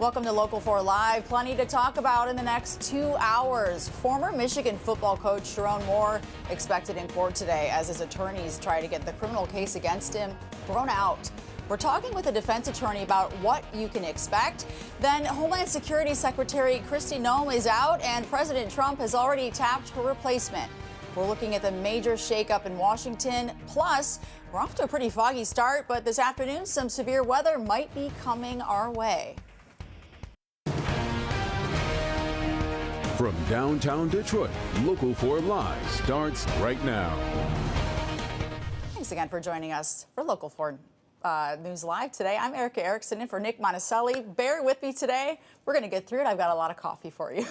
Welcome to Local 4 Live. Plenty to talk about in the next 2 hours. Former Michigan football coach Chiron Moore expected in court today as his attorneys try to get the criminal case against him thrown out. We're talking with a defense attorney about what you can expect. Then Homeland Security Secretary Kristi Noem is out, and President Trump has already tapped her replacement. We're looking at the major shakeup in Washington. Plus, we're off to a pretty foggy start, but this afternoon, some severe weather might be coming our way. From downtown Detroit, Local 4 Live starts right now. Thanks again for joining us for Local 4 News Live today. I'm Erica Erickson in for Nick Monticelli. Bear with me today. We're going to get through it. I've got a lot of coffee for you.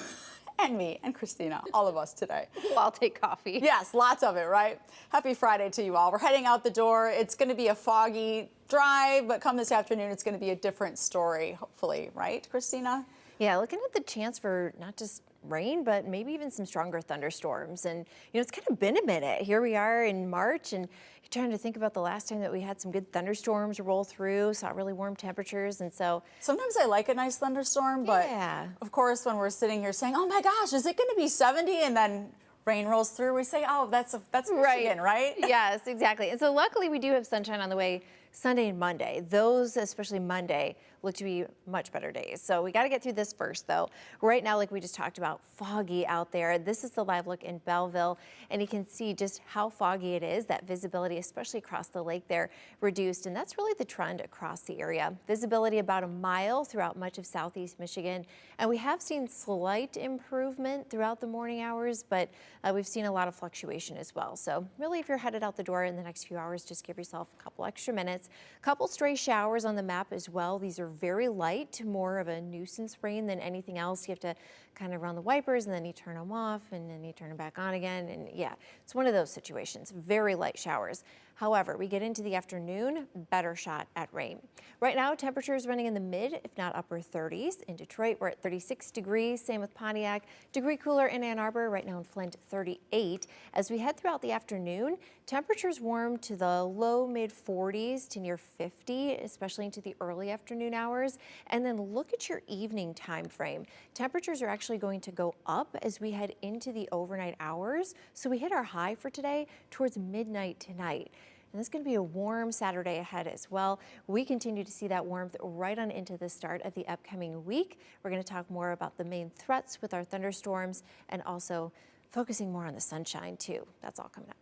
And me and Christina, all of us today. We'll all take coffee. Yes, lots of it, right? Happy Friday to you all. We're heading out the door. It's going to be a foggy drive, but come this afternoon, it's going to be a different story, hopefully, right, Christina? Yeah, looking at the chance for not just rain, but maybe even some stronger thunderstorms. And, it's kind of been a minute. Here we are in March, and you're trying to think about the last time that we had some good thunderstorms roll through, saw really warm temperatures. And so sometimes I like a nice thunderstorm, but yeah, of course, when we're sitting here saying, oh my gosh, is it going to be 70? And then rain rolls through, we say, oh, that's Michigan, right? Yes, exactly. And so luckily we do have sunshine on the way Sunday and Monday. Those, especially Monday, look to be much better days. So we got to get through this first, though. Right now, like we just talked about, foggy out there. This is the live look in Belleville, and you can see just how foggy it is. That visibility, especially across the lake there, reduced, and that's really the trend across the area. Visibility about a mile throughout much of southeast Michigan, and we have seen slight improvement throughout the morning hours, but we've seen a lot of fluctuation as well. So really, if you're headed out the door in the next few hours, just give yourself a couple extra minutes. A couple stray showers on the map as well. These are very light, more of a nuisance rain than anything else. You have to kind of run the wipers, and then you turn them off, and then you turn them back on again. And yeah, it's one of those situations. Very light showers. However, we get into the afternoon, better shot at rain. Right now, temperatures running in the mid, if not upper 30s. In Detroit, we're at 36 degrees. Same with Pontiac. Degree cooler in Ann Arbor. Right now in Flint, 38. As we head throughout the afternoon, temperatures warm to the low mid 40s to near 50, especially into the early afternoon hours. And then look at your evening time frame. Temperatures are actually going to go up as we head into the overnight hours. So we hit our high for today towards midnight tonight. And it's going to be a warm Saturday ahead as well. We continue to see that warmth right on into the start of the upcoming week. We're going to talk more about the main threats with our thunderstorms and also focusing more on the sunshine too. That's all coming up.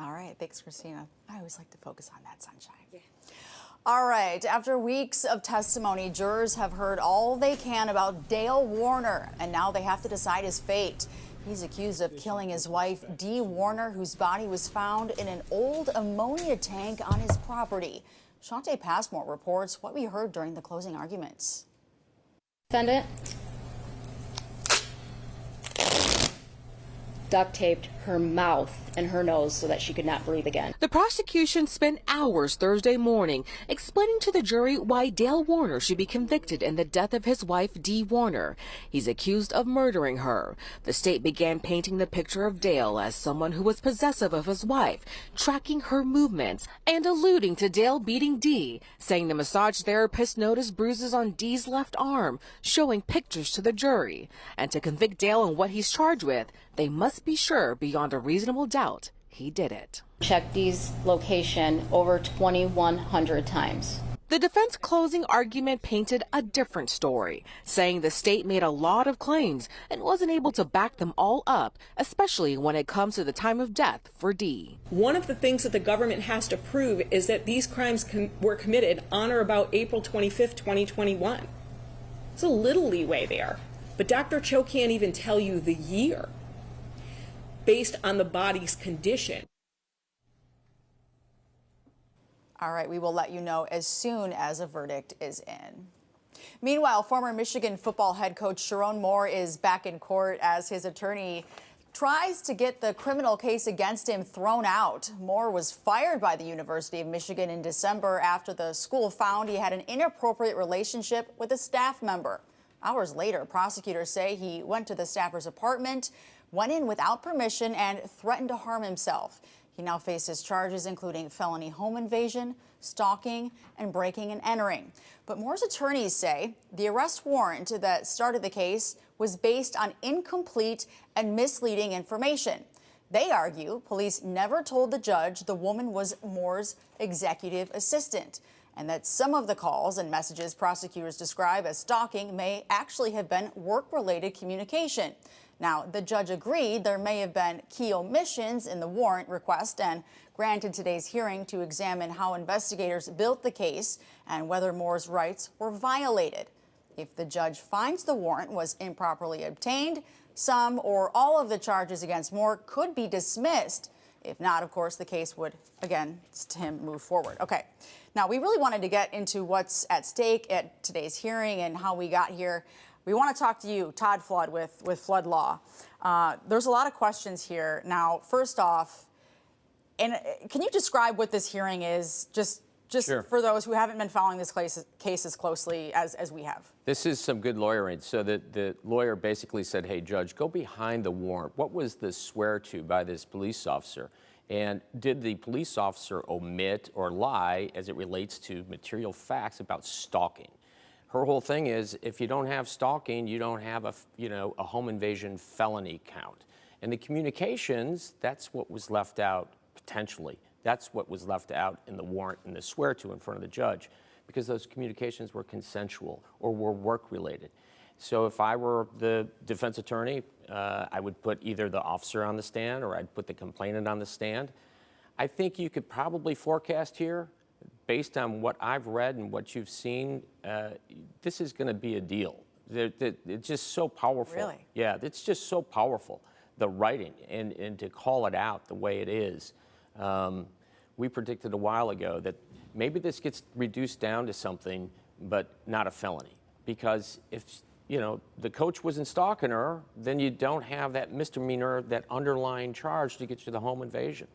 All right. Thanks, Christina. I always like to focus on that sunshine. Yeah. All right. After weeks of testimony, jurors have heard all they can about Dale Warner, and now they have to decide his fate. He's accused of killing his wife, Dee Warner, whose body was found in an old ammonia tank on his property. Shante Passmore reports what we heard during the closing arguments. Defendant duct taped her mouth and her nose so that she could not breathe again. The prosecution spent hours Thursday morning explaining to the jury why Dale Warner should be convicted in the death of his wife, Dee Warner. He's accused of murdering her. The state began painting the picture of Dale as someone who was possessive of his wife, tracking her movements, and alluding to Dale beating Dee, saying the massage therapist noticed bruises on Dee's left arm, showing pictures to the jury. And to convict Dale on what he's charged with, they must be sure beyond a reasonable doubt he did it. Checked Dee's location over 2,100 times. The defense closing argument painted a different story, saying the state made a lot of claims and wasn't able to back them all up, especially when it comes to the time of death for Dee. One of the things that the government has to prove is that these crimes were committed on or about April 25th, 2021. It's a little leeway there, but Dr. Cho can't even tell you the year based on the body's condition. All right, we will let you know as soon as a verdict is in. Meanwhile, former Michigan football head coach Chiron Moore is back in court as his attorney tries to get the criminal case against him thrown out. Moore was fired by the University of Michigan in December after the school found he had an inappropriate relationship with a staff member. Hours later, prosecutors say he went to the staffer's apartment, went in without permission, and threatened to harm himself. He now faces charges including felony home invasion, stalking, and breaking and entering. But Moore's attorneys say the arrest warrant that started the case was based on incomplete and misleading information. They argue police never told the judge the woman was Moore's executive assistant, and that some of the calls and messages prosecutors describe as stalking may actually have been work-related communication. Now, the judge agreed there may have been key omissions in the warrant request and granted today's hearing to examine how investigators built the case and whether Moore's rights were violated. If the judge finds the warrant was improperly obtained, some or all of the charges against Moore could be dismissed. If not, of course, the case would, again, him move forward. Okay. Now, we really wanted to get into what's at stake at today's hearing and how we got here. We want to talk to you, Todd Flood, with Flood Law. There's a lot of questions here. Now, first off, and can you describe what this hearing is, just Sure. For those who haven't been following this case as closely as we have? This is some good lawyering. So the lawyer basically said, hey, Judge, go behind the warrant. What was the swear to by this police officer? And did the police officer omit or lie as it relates to material facts about stalking? Her whole thing is, if you don't have stalking, you don't have a home invasion felony count. And the communications, that's what was left out potentially. That's what was left out in the warrant and the swear to in front of the judge, because those communications were consensual or were work-related. So if I were the defense attorney, I would put either the officer on the stand or I'd put the complainant on the stand. I think you could probably forecast here, based on what I've read and what you've seen, this is going to be a deal. It's just so powerful. Really? Yeah, it's just so powerful, the writing, and to call it out the way it is. We predicted a while ago that maybe this gets reduced down to something, but not a felony. Because if, the coach wasn't stalking her, then you don't have that misdemeanor, that underlying charge to get you the home invasion.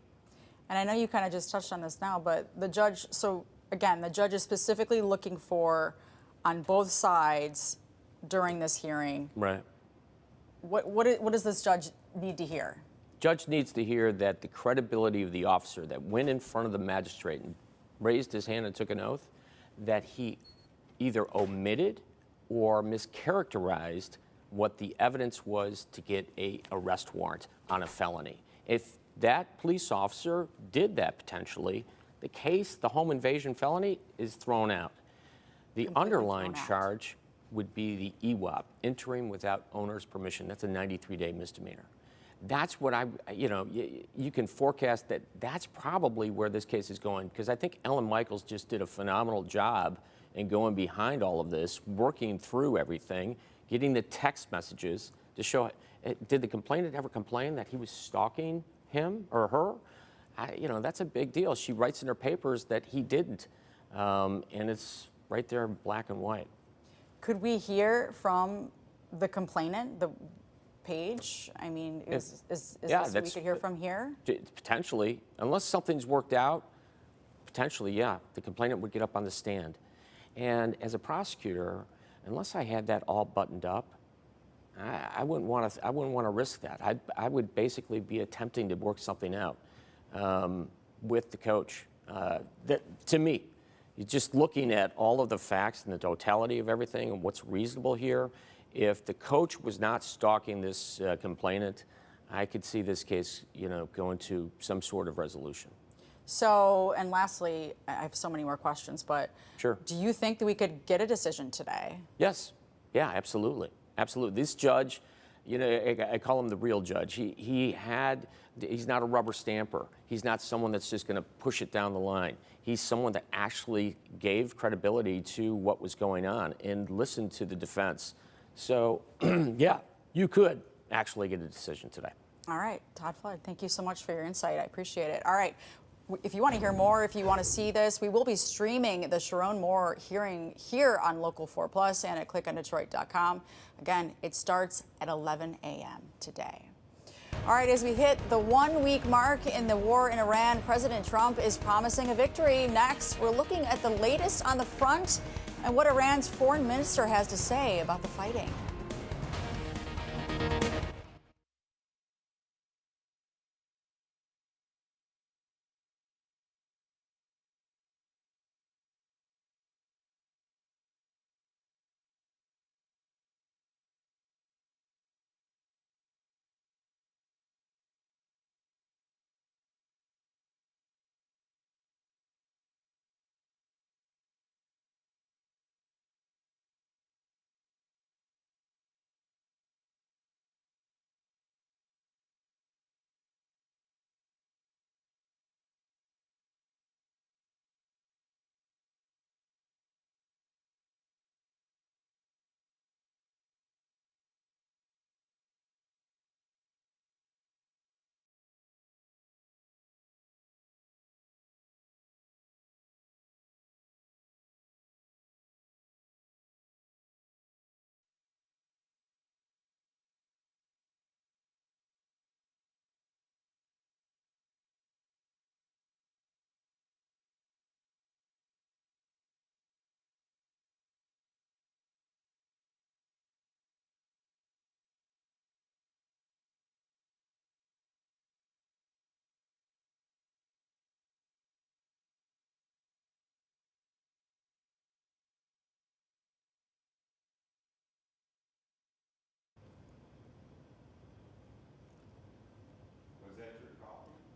And I know you kind of just touched on this now, but the judge, so again, the judge is specifically looking for, on both sides during this hearing. Right. What does this judge need to hear? Judge needs to hear that the credibility of the officer that went in front of the magistrate and raised his hand and took an oath, that he either omitted or mischaracterized what the evidence was to get an arrest warrant on a felony. If that police officer did that potentially, the case, the home invasion felony, is thrown out. The underlying charge would be the EWOP, entering without owner's permission. That's a 93-day misdemeanor. That's what you can forecast that that's probably where this case is going, because I think Ellen Michaels just did a phenomenal job in going behind all of this, working through everything, getting the text messages to show, did the complainant ever complain that he was stalking him or her? That's a big deal. She writes in her papers that he didn't, and it's right there in black and white. Could we hear from the complainant, the page? I mean, is this what we could hear from here? Potentially, unless something's worked out, potentially, yeah, the complainant would get up on the stand. And as a prosecutor, unless I had that all buttoned up, I wouldn't want to risk that. I would basically be attempting to work something out with the coach. To me, just looking at all of the facts and the totality of everything and what's reasonable here, if the coach was not stalking this complainant, I could see this case, going to some sort of resolution. So, and lastly, I have so many more questions, but sure. Do you think that we could get a decision today? Yes. Yeah, absolutely. Absolutely. This judge, I call him the real judge. He's not a rubber stamper. He's not someone that's just going to push it down the line. He's someone that actually gave credibility to what was going on and listened to the defense. So, yeah, you could actually get a decision today. All right. Todd Flood, thank you so much for your insight. I appreciate it. All right. If you want to hear more, if you want to see this, we will be streaming the Chiron Moore hearing here on Local 4 Plus and at clickondetroit.com. Again, it starts at 11 a.m. today. All right, as we hit the 1-week mark in the war in Iran, President Trump is promising a victory. Next, we're looking at the latest on the front and what Iran's foreign minister has to say about the fighting.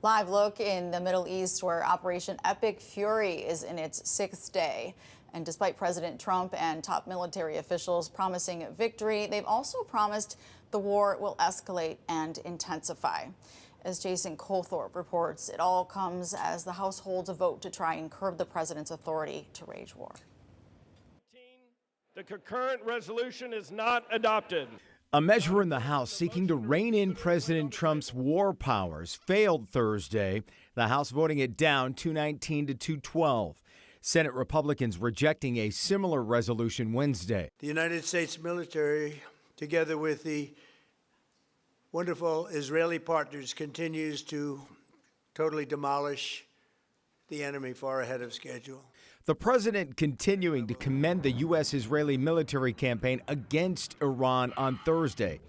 Live look in the Middle East, where Operation Epic Fury is in its 6th day. And despite President Trump and top military officials promising victory, they've also promised the war will escalate and intensify. As Jason Colthorpe reports, it all comes as the House holds a vote to try and curb the president's authority to wage war. The concurrent resolution is not adopted. A measure in the House seeking to rein in President Trump's war powers failed Thursday, the House voting it down 219 to 212. Senate Republicans rejecting a similar resolution Wednesday. The United States military, together with the wonderful Israeli partners, continues to totally demolish the enemy far ahead of schedule. The president continuing to commend the U.S.-Israeli military campaign against Iran on Thursday.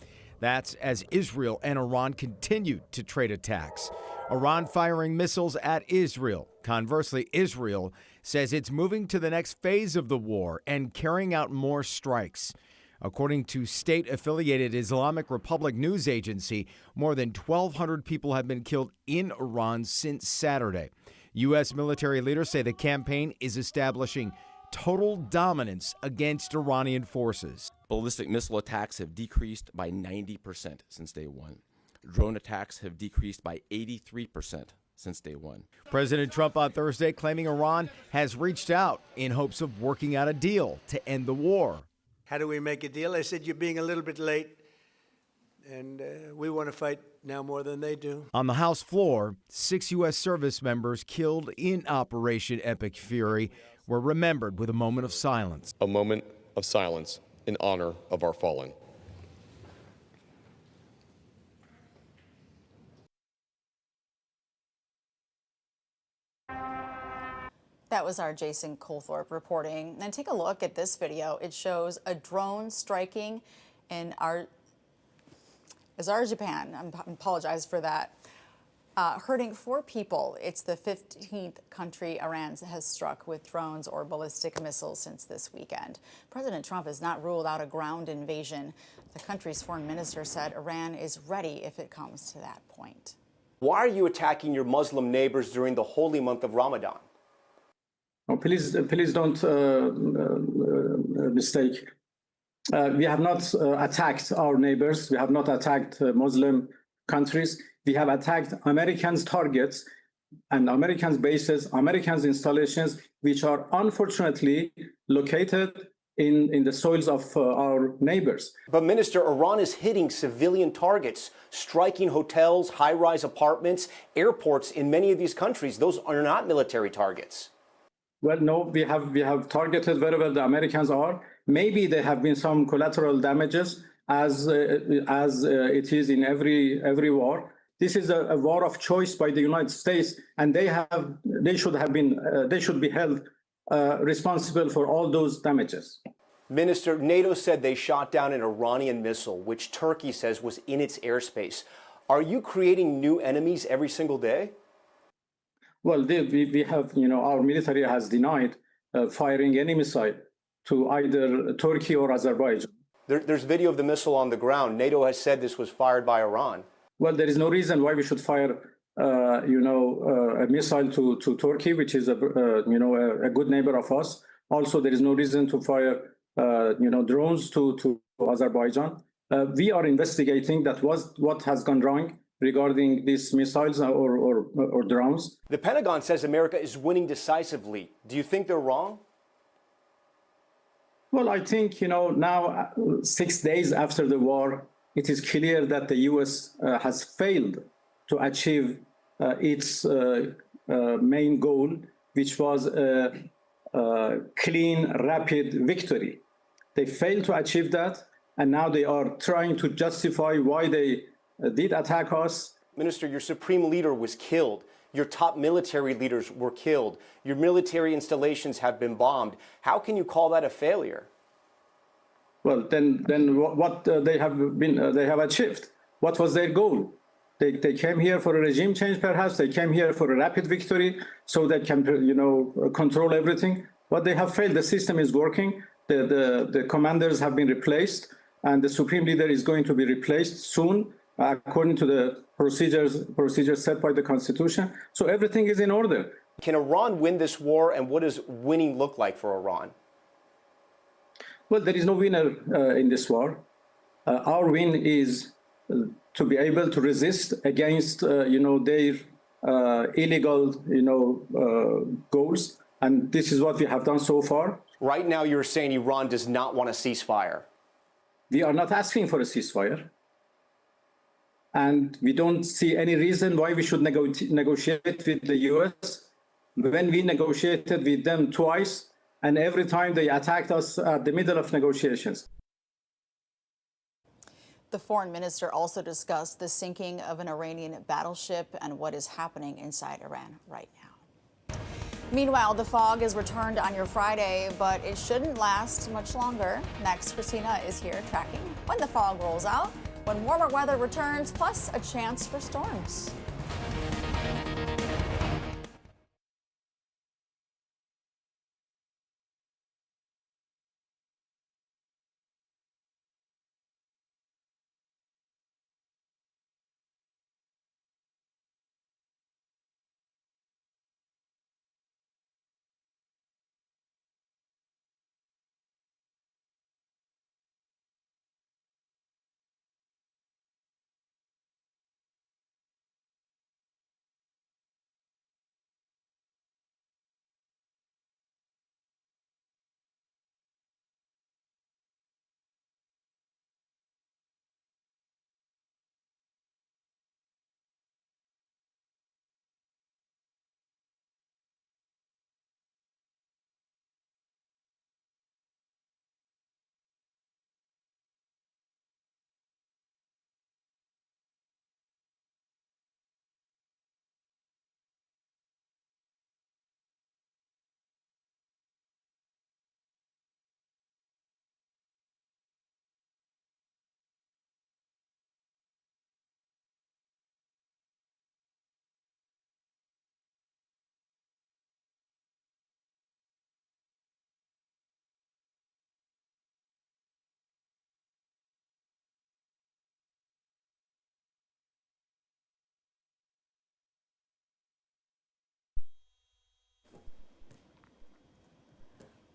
That's as Israel and Iran continued to trade attacks. Iran firing missiles at Israel. Conversely, Israel says it's moving to the next phase of the war and carrying out more strikes. According to state-affiliated Islamic Republic news agency, more than 1,200 people have been killed in Iran since Saturday. U.S. military leaders say the campaign is establishing total dominance against Iranian forces. Ballistic missile attacks have decreased by 90% since day one. Drone attacks have decreased by 83% since day one. President Trump on Thursday claiming Iran has reached out in hopes of working out a deal to end the war. How do we make a deal? I said, you're being a little bit late, and we want to fight now more than they do. On the House floor, 6 U.S. service members killed in Operation Epic Fury were remembered with a moment of silence. A moment of silence in honor of our fallen. That was our Jason Colthorpe reporting. And take a look at this video. It shows a drone striking in Azerbaijan. I apologize for that. Hurting 4 people. It's the 15th country Iran has struck with drones or ballistic missiles since this weekend. President Trump has not ruled out a ground invasion. The country's foreign minister said Iran is ready if it comes to that point. Why are you attacking your Muslim neighbors during the holy month of Ramadan? Oh, please don't mistake. We have not attacked our neighbors. We have not attacked Muslim countries. We have attacked Americans' targets and Americans' bases, Americans' installations, which are unfortunately located in the soils of our neighbors. But Minister, Iran is hitting civilian targets, striking hotels, high-rise apartments, airports in many of these countries. Those are not military targets. Well, no, we have targeted wherever the Americans are. Maybe there have been some collateral damages, as it is in every war. This is a war of choice by the United States, and they should be held responsible for all those damages. Minister, NATO said they shot down an Iranian missile, which Turkey says was in its airspace. Are you creating new enemies every single day? Well, we have, our military has denied firing any missile to either Turkey or Azerbaijan. There's video of the missile on the ground. NATO has said this was fired by Iran. Well, there is no reason why we should fire, a missile to Turkey, which is a good neighbor of us. Also, there is no reason to fire, drones to Azerbaijan. We are investigating what has gone wrong regarding these missiles or drones. The Pentagon says America is winning decisively. Do you think they're wrong? Well, I think, now 6 days after the war, it is clear that the U.S. Has failed to achieve its main goal, which was a clean, rapid victory. They failed to achieve that, and now they are trying to justify why they did attack us. Minister, your supreme leader was killed. Your top military leaders were killed. Your military installations have been bombed. How can you call that a failure? Well, then what they have achieved? What was their goal? They came here for a regime change, perhaps. They came here for a rapid victory so they can, control everything. But they have failed. The system is working. The commanders have been replaced, and the supreme leader is going to be replaced soon. according to the procedures set by the Constitution. So everything is in order. Can Iran win this war, and what does winning look like for Iran? Well, there is no winner in this war. Our win is to be able to resist against, their illegal, goals. And this is what we have done so far. Right now, you're saying Iran does not want a ceasefire. We are not asking for a ceasefire. And we don't see any reason why we should negotiate with the U.S. When we negotiated with them twice, and every time they attacked us at the middle of negotiations. The foreign minister also discussed the sinking of an Iranian battleship and what is happening inside Iran right now. Meanwhile, the fog is returned on your Friday, but it shouldn't last much longer. Next, Christina is here tracking when the fog rolls out, when warmer weather returns, plus a chance for storms.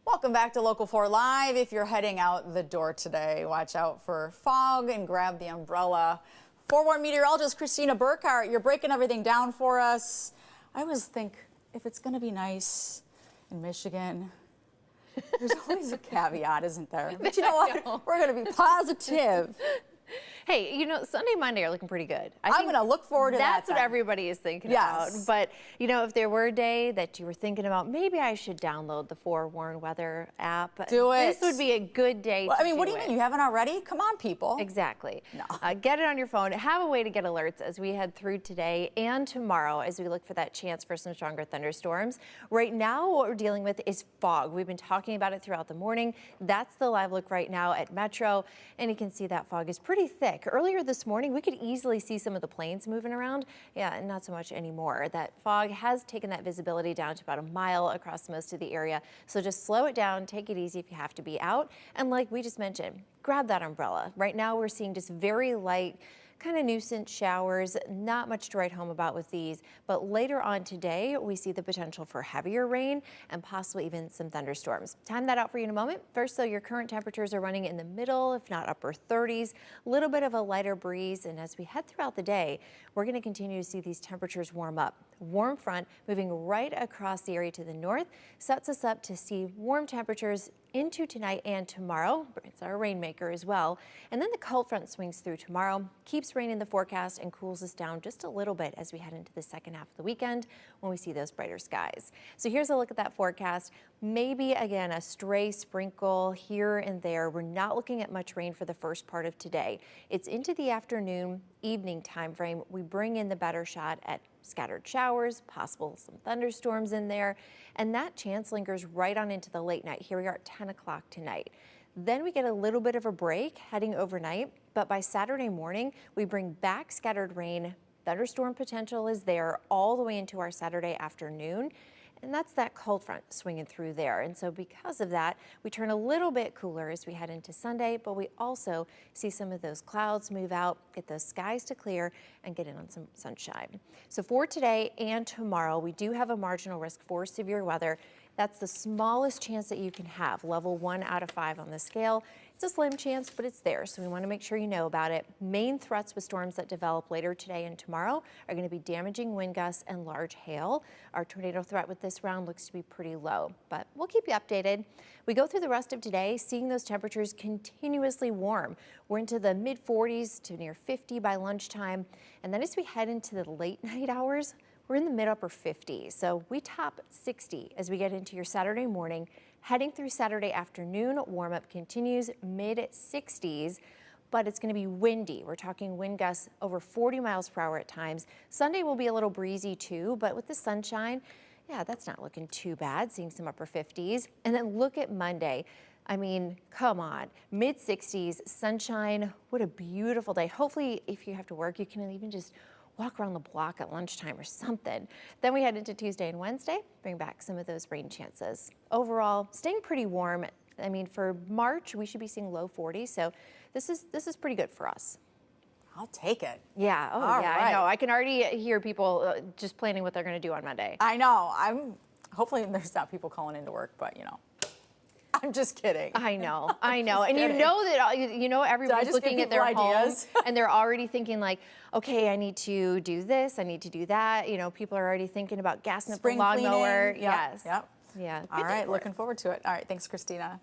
Welcome back to Local 4 Live. If you're heading out the door today, watch out for fog and grab the umbrella. Forewarned meteorologist Christina Burkhart, you're breaking everything down for us. I always think if it's going to be nice in Michigan, there's always a caveat, isn't there? But you know what? We're going to be positive. Hey, Sunday, Monday are looking pretty good. I'm going to look forward to that. That's what everybody is thinking about. But, if there were a day that you were thinking about, maybe I should download the Forewarned Weather app. Do it. This would be a good day to do what do you mean? You haven't already? Come on, people. Exactly. No. Get it on your phone. Have a way to get alerts as we head through today and tomorrow as we look for that chance for some stronger thunderstorms. Right now, what we're dealing with is fog. We've been talking about it throughout the morning. That's the live look right now at Metro, and you can see that fog is pretty thick. Earlier this morning, we could easily see some of the planes moving around. Yeah, not so much anymore. That fog has taken that visibility down to about a mile across most of the area. So just slow it down, take it easy if you have to be out. And like we just mentioned, grab that umbrella. Right now, we're seeing just very light kind of nuisance showers, not much to write home about with these, but later on today, we see the potential for heavier rain and possibly even some thunderstorms. Time that out for you in a moment. First, though, your current temperatures are running in the middle, if not upper 30s, a little bit of a lighter breeze, and as we head throughout the day, we're going to continue to see these temperatures warm up. Warm front moving right across the area to the north sets us up to see warm temperatures into tonight and tomorrow. It's our rainmaker as well. And then the cold front swings through tomorrow, keeps rain in the forecast and cools us down just a little bit as we head into the second half of the weekend when we see those brighter skies. So here's a look at that forecast. Maybe again a stray sprinkle here and there. We're not looking at much rain for the first part of today. It's into the afternoon, evening time frame. We bring in the better shot at scattered showers, possible some thunderstorms in there, and that chance lingers right on into the late night. Here we are at 10 o'clock tonight. Then we get a little bit of a break heading overnight, but by Saturday morning, we bring back scattered rain. Thunderstorm potential is there all the way into our Saturday afternoon. And that's that cold front swinging through there. And so because of that, we turn a little bit cooler as we head into Sunday, but we also see some of those clouds move out, get those skies to clear, and get in on some sunshine. So for today and tomorrow, we do have a marginal risk for severe weather. That's the smallest chance that you can have, level 1 out of 5 on the scale. It's a slim chance, but it's there, so we want to make sure you know about it. Main threats with storms that develop later today and tomorrow are going to be damaging wind gusts and large hail. Our tornado threat with this round looks to be pretty low, but we'll keep you updated. We go through the rest of today, seeing those temperatures continuously warm. We're into the mid-40s to near 50 by lunchtime, and then as we head into the late night hours, we're in the mid-upper 50s, so we top 60 as we get into your Saturday morning. Heading through Saturday afternoon, warm-up continues mid-60s, but it's going to be windy. We're talking wind gusts over 40 miles per hour at times. Sunday will be a little breezy too, but with the sunshine, yeah, that's not looking too bad, seeing some upper 50s. And then look at Monday. I mean, come on, mid-60s, sunshine, what a beautiful day. Hopefully, if you have to work, you can even just walk around the block at lunchtime or something. Then we head into Tuesday and Wednesday, bring back some of those rain chances. Overall, staying pretty warm. I mean, for March, we should be seeing low 40s, so this is pretty good for us. I'll take it. Yeah, oh All yeah, right. I know. I can already hear people just planning what they're gonna do on Monday. I know. Hopefully there's not people calling into work, but you know. I'm just kidding. I know. And you know that everybody's looking at their homes and they're already thinking like, okay, I need to do this, I need to do that. You know, people are already thinking about gassing up the lawnmower. Yes. Yep. Yeah. All right, looking forward to it. All right, thanks, Christina.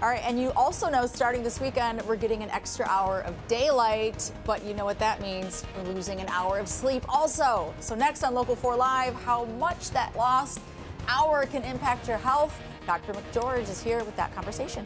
All right, and you also know starting this weekend, we're getting an extra hour of daylight, but you know what that means. We're losing an hour of sleep also. So next on Local 4 Live, how much that lost hour can impact your health. Dr. McGeorge is here with that conversation.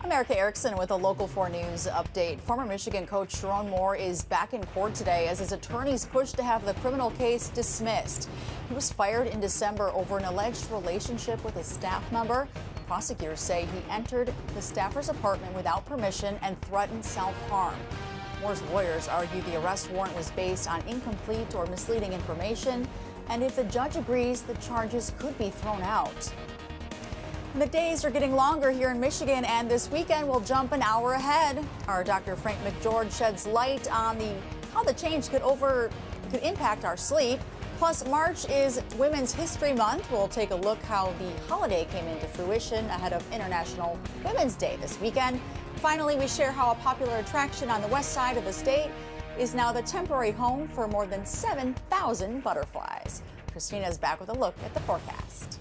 I'm Erica Erickson with a Local 4 News update. Former Michigan coach Chiron Moore is back in court today as his attorneys push to have the criminal case dismissed. He was fired in December over an alleged relationship with a staff member. Prosecutors say he entered the staffer's apartment without permission and threatened self-harm. Moore's lawyers argue the arrest warrant was based on incomplete or misleading information And if the judge agrees, the charges could be thrown out. The days are getting longer here in Michigan, and this weekend we'll jump an hour ahead. Our Dr. Frank McGeorge sheds light on how the change could impact our sleep. Plus, March is Women's History Month. We'll take a look how the holiday came into fruition ahead of International Women's Day this weekend. Finally, we share how a popular attraction on the west side of the state is now the temporary home for more than 7,000 butterflies. Christina is back with a look at the forecast.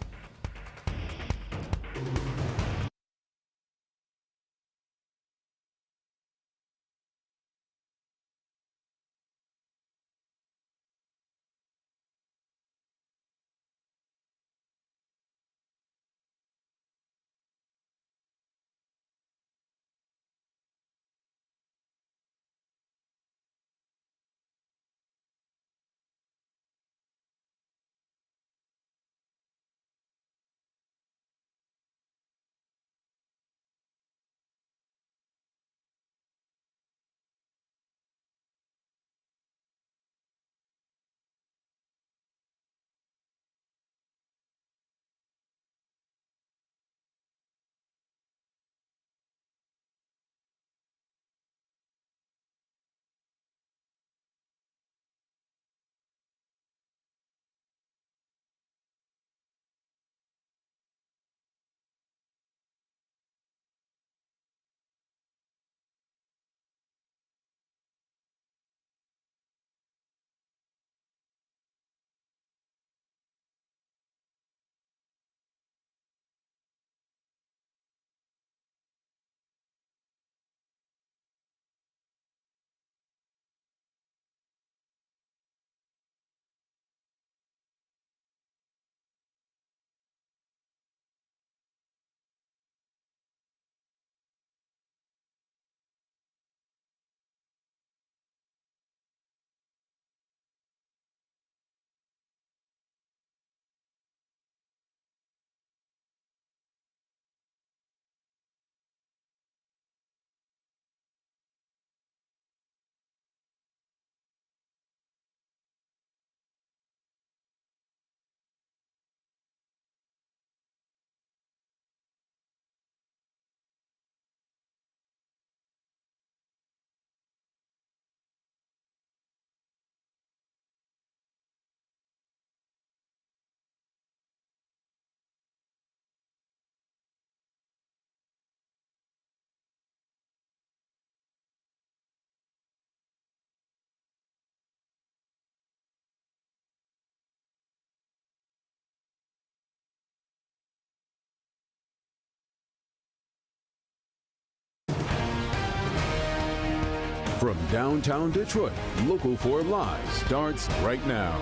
From downtown Detroit, Local 4 Live starts right now.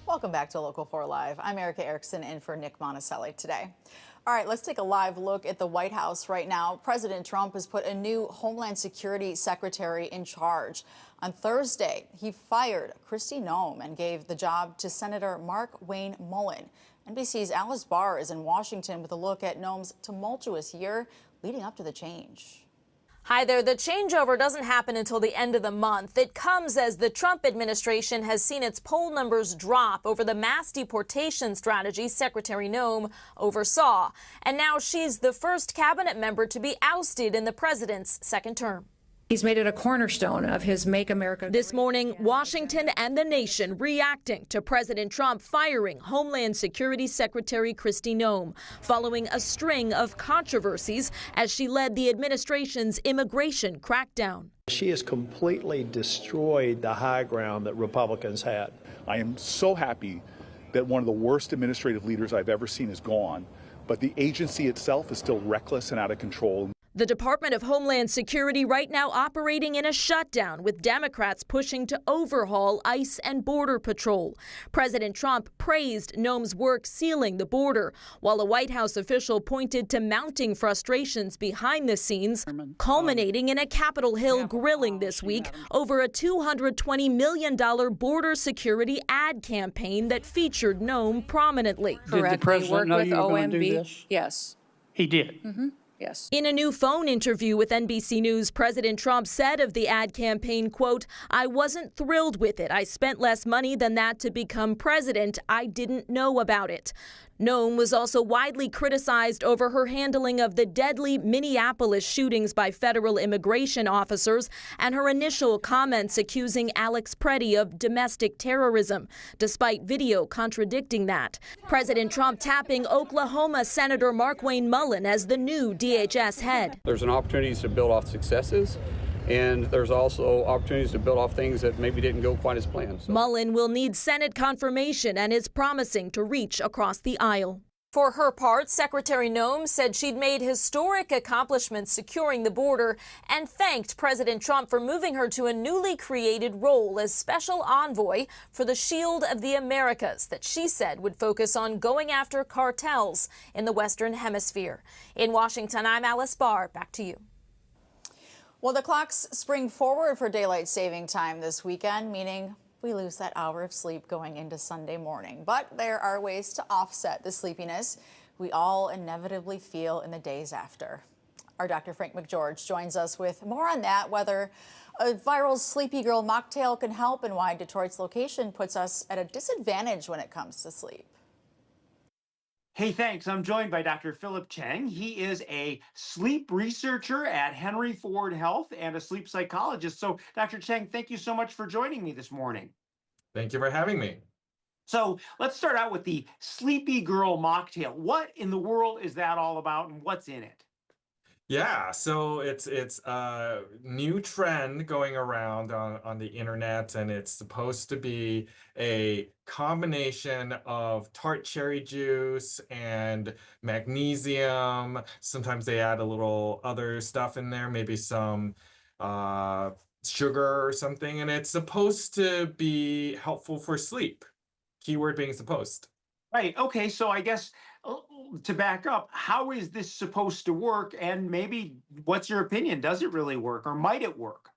Welcome back to Local 4 Live. I'm Erica Erickson in for Nick Monticelli today. All right, let's take a live look at the White House right now. President Trump has put a new Homeland Security Secretary in charge. On Thursday, he fired Kristi Noem and gave the job to Senator Mark Wayne Mullen. NBC's Alice Barr is in Washington with a look at Noem's tumultuous year leading up to the change. Hi there. The changeover doesn't happen until the end of the month. It comes as the Trump administration has seen its poll numbers drop over the mass deportation strategy Secretary Noem oversaw. And now she's the first cabinet member to be ousted in the president's second term. He's made it a cornerstone of his Make America Great. This morning, Washington and the nation reacting to President Trump firing Homeland Security Secretary Kristi Noem following a string of controversies as she led the administration's immigration crackdown. She has completely destroyed the high ground that Republicans had. I am so happy that one of the worst administrative leaders I've ever seen is gone, but the agency itself is still reckless and out of control. The Department of Homeland Security right now operating in a shutdown, with Democrats pushing to overhaul ICE and Border Patrol. President Trump praised Noem's work sealing the border, while a White House official pointed to mounting frustrations behind the scenes, culminating in a Capitol Hill grilling this week over a $220 million border security ad campaign that featured Noem prominently. Did the president know you were going to do this? Yes. He did. Mm-hmm. Yes. In a new phone interview with NBC News, President Trump said of the ad campaign, quote, "I wasn't thrilled with it. I spent less money than that to become president. I didn't know about it." Noem was also widely criticized over her handling of the deadly Minneapolis shootings by federal immigration officers and her initial comments accusing Alex Preddy of domestic terrorism, despite video contradicting that. President Trump tapping Oklahoma Senator Markwayne Mullin as the new DHS head. There's an opportunity to build off successes, and there's also opportunities to build off things that maybe didn't go quite as planned. Mullin will need Senate confirmation and is promising to reach across the aisle. For her part, Secretary Noem said she'd made historic accomplishments securing the border and thanked President Trump for moving her to a newly created role as special envoy for the Shield of the Americas that she said would focus on going after cartels in the Western Hemisphere. In Washington, I'm Alice Barr. Back to you. Well, the clocks spring forward for daylight saving time this weekend, meaning we lose that hour of sleep going into Sunday morning. But there are ways to offset the sleepiness we all inevitably feel in the days after. Our Dr. Frank McGeorge joins us with more on that, whether a viral Sleepy Girl mocktail can help and why Detroit's location puts us at a disadvantage when it comes to sleep. Hey, thanks. I'm joined by Dr. Philip Cheng. He is a sleep researcher at Henry Ford Health and a sleep psychologist. So, Dr. Cheng, thank you so much for joining me this morning. Thank you for having me. So, let's start out with the Sleepy Girl mocktail. What in the world is that all about and what's in it? Yeah, so it's a new trend going around on the internet, and it's supposed to be a combination of tart cherry juice and magnesium. Sometimes they add a little other stuff in there, maybe some sugar or something, and it's supposed to be helpful for sleep. Keyword being supposed. Right. Okay. So I guess to back up, how is this supposed to work? And maybe what's your opinion? Does it really work or might it work?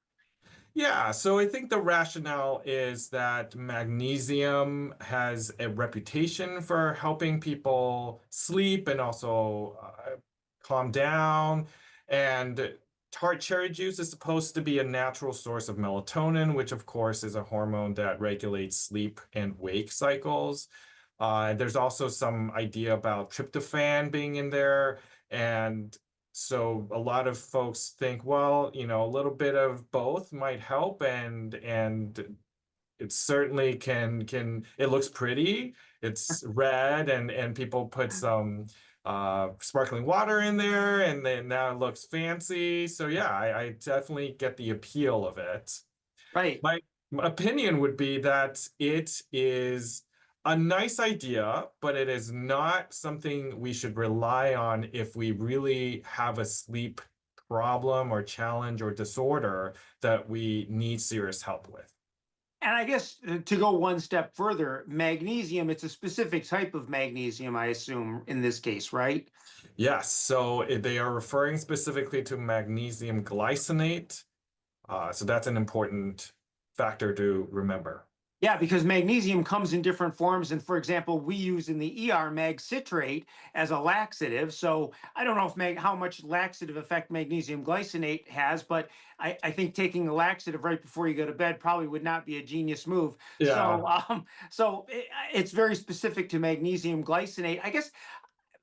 Yeah, so I think the rationale is that magnesium has a reputation for helping people sleep and also calm down. And tart cherry juice is supposed to be a natural source of melatonin, which of course is a hormone that regulates sleep and wake cycles. There's also some idea about tryptophan being in there. And so a lot of folks think, well, you know, a little bit of both might help. And it certainly can, it looks pretty. It's red and people put some sparkling water in there and then now it looks fancy. So yeah, I definitely get the appeal of it. Right. My opinion would be that it is a nice idea, but it is not something we should rely on if we really have a sleep problem or challenge or disorder that we need serious help with. And I guess to go one step further, magnesium, it's a specific type of magnesium, I assume, in this case, right? Yes, so they are referring specifically to magnesium glycinate. So that's an important factor to remember. Yeah, because magnesium comes in different forms. And for example, we use in the ER mag citrate as a laxative. So I don't know if how much laxative effect magnesium glycinate has, but I think taking a laxative right before you go to bed probably would not be a genius move. Yeah. So it's very specific to magnesium glycinate. I guess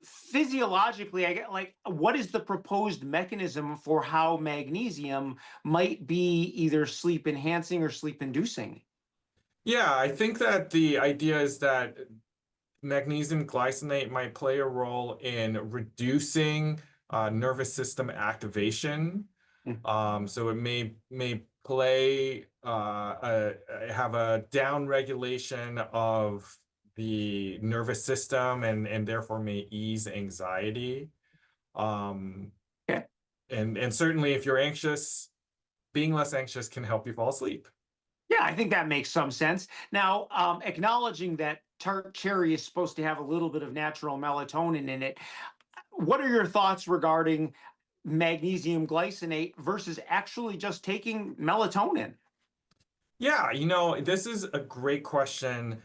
physiologically, I get like, what is the proposed mechanism for how magnesium might be either sleep enhancing or sleep inducing? Yeah, I think that the idea is that magnesium glycinate might play a role in reducing nervous system activation. So it may play have a down regulation of the nervous system and therefore may ease anxiety. And certainly if you're anxious, being less anxious can help you fall asleep. Yeah, I think that makes some sense. Now, acknowledging that tart cherry is supposed to have a little bit of natural melatonin in it, what are your thoughts regarding magnesium glycinate versus actually just taking melatonin? Yeah, you know, this is a great question.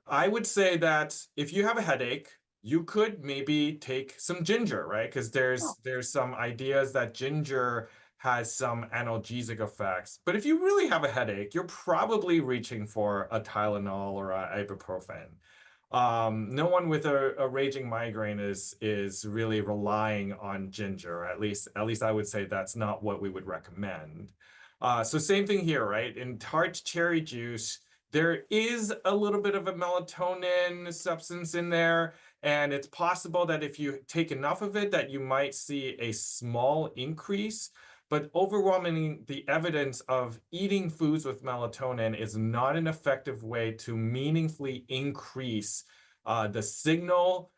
I would say that if you have a headache, you could maybe take some ginger, right? Because there's some ideas that ginger has some analgesic effects. But if you really have a headache, you're probably reaching for a Tylenol or a ibuprofen. No one with a raging migraine is really relying on ginger. At least I would say that's not what we would recommend. So same thing here, right? In tart cherry juice, there is a little bit of a melatonin substance in there, and it's possible that if you take enough of it, that you might see a small increase. But overwhelmingly, the evidence of eating foods with melatonin is not an effective way to meaningfully increase the signal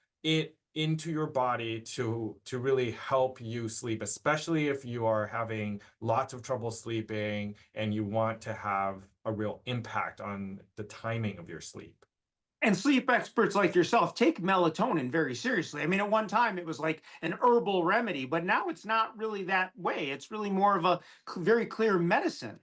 into your body to really help you sleep, especially if you are having lots of trouble sleeping and you want to have a real impact on the timing of your sleep. And sleep experts like yourself take melatonin very seriously. I mean, at one time it was like an herbal remedy, but now it's not really that way. It's really more of a very clear medicine.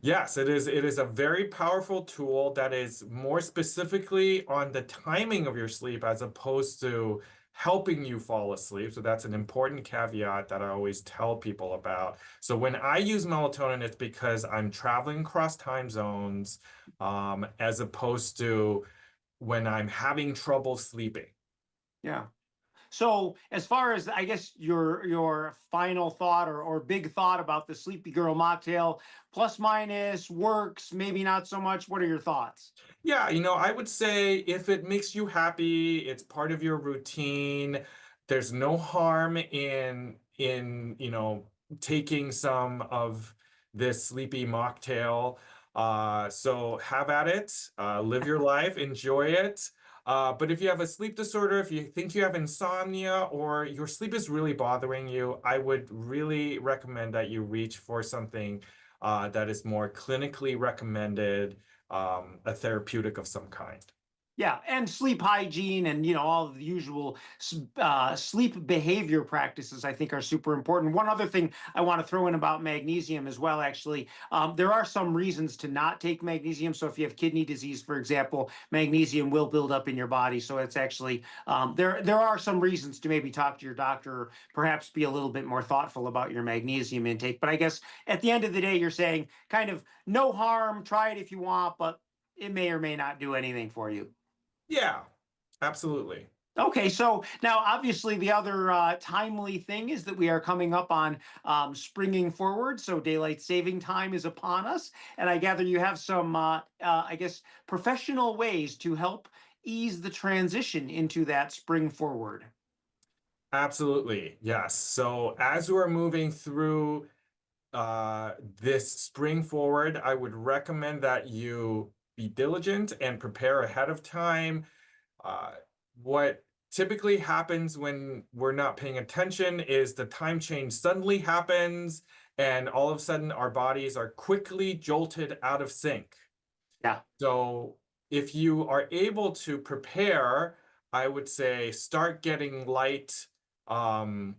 Yes, it is. It is a very powerful tool that is more specifically on the timing of your sleep as opposed to helping you fall asleep. So that's an important caveat that I always tell people about. So when I use melatonin, it's because I'm traveling across time zones, as opposed to when I'm having trouble sleeping. Yeah. So as far as, I guess, your final thought or big thought about the Sleepy Girl mocktail, plus minus, works, maybe not so much. What are your thoughts? Yeah, I would say if it makes you happy, it's part of your routine. There's no harm in taking some of this sleepy mocktail. So have at it, live your life, enjoy it. But if you have a sleep disorder, if you think you have insomnia or your sleep is really bothering you, I would really recommend that you reach for something that is more clinically recommended, a therapeutic of some kind. Yeah, and sleep hygiene and all of the usual sleep behavior practices I think are super important. One other thing I want to throw in about magnesium as well, actually, there are some reasons to not take magnesium. So if you have kidney disease, for example, magnesium will build up in your body. So it's actually there are some reasons to maybe talk to your doctor, or perhaps be a little bit more thoughtful about your magnesium intake. But I guess at the end of the day, you're saying kind of no harm, try it if you want, but it may or may not do anything for you. Yeah, absolutely. Okay, so now obviously the other timely thing is that we are coming up on springing forward. So daylight saving time is upon us. And I gather you have some, I guess, professional ways to help ease the transition into that spring forward. Absolutely, yes. So as we're moving through this spring forward, I would recommend that you be diligent and prepare ahead of time. What typically happens when we're not paying attention is the time change suddenly happens, and all of a sudden our bodies are quickly jolted out of sync. Yeah. So if you are able to prepare, I would say start getting light during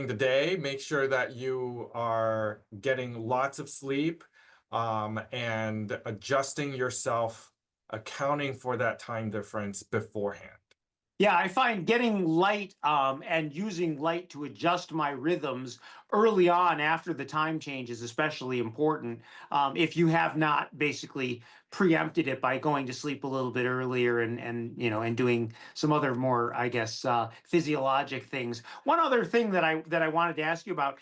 the day. Make sure that you are getting lots of sleep, and adjusting yourself, accounting for that time difference beforehand. Yeah, I find getting light and using light to adjust my rhythms early on after the time change is especially important. If you have not basically preempted it by going to sleep a little bit earlier and doing some other more, I guess, physiologic things. One other thing that I wanted to ask you about,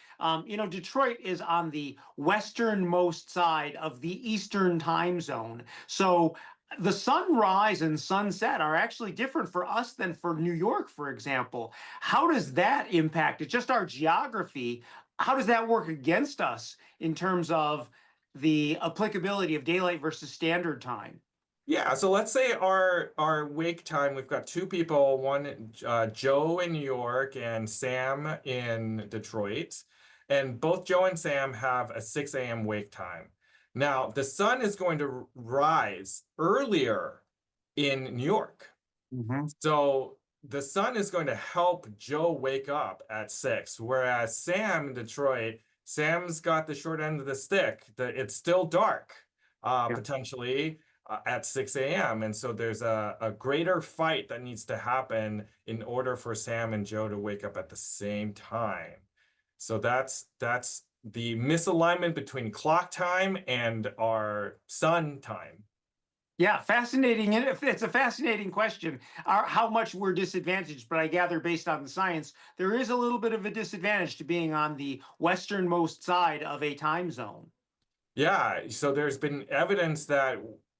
Detroit is on the westernmost side of the Eastern time zone, so the sunrise and sunset are actually different for us than for New York, for example. How does that impact it? Just our geography. How does that work against us in terms of the applicability of daylight versus standard time? Yeah, so let's say our wake time, we've got two people, one Joe in New York and Sam in Detroit. And both Joe and Sam have a 6 a.m. wake time. Now, the sun is going to rise earlier in New York. So the sun is going to help Joe wake up at 6, whereas Sam in Detroit, Sam's got the short end of the stick. It's still dark, potentially. at 6 a.m. And so there's a greater fight that needs to happen in order for Sam and Joe to wake up at the same time. So that's the misalignment between clock time and our sun time. Yeah, fascinating. And it's a fascinating question, how much we're disadvantaged. But I gather, based on the science, there is a little bit of a disadvantage to being on the westernmost side of a time zone. Yeah, so there's been evidence that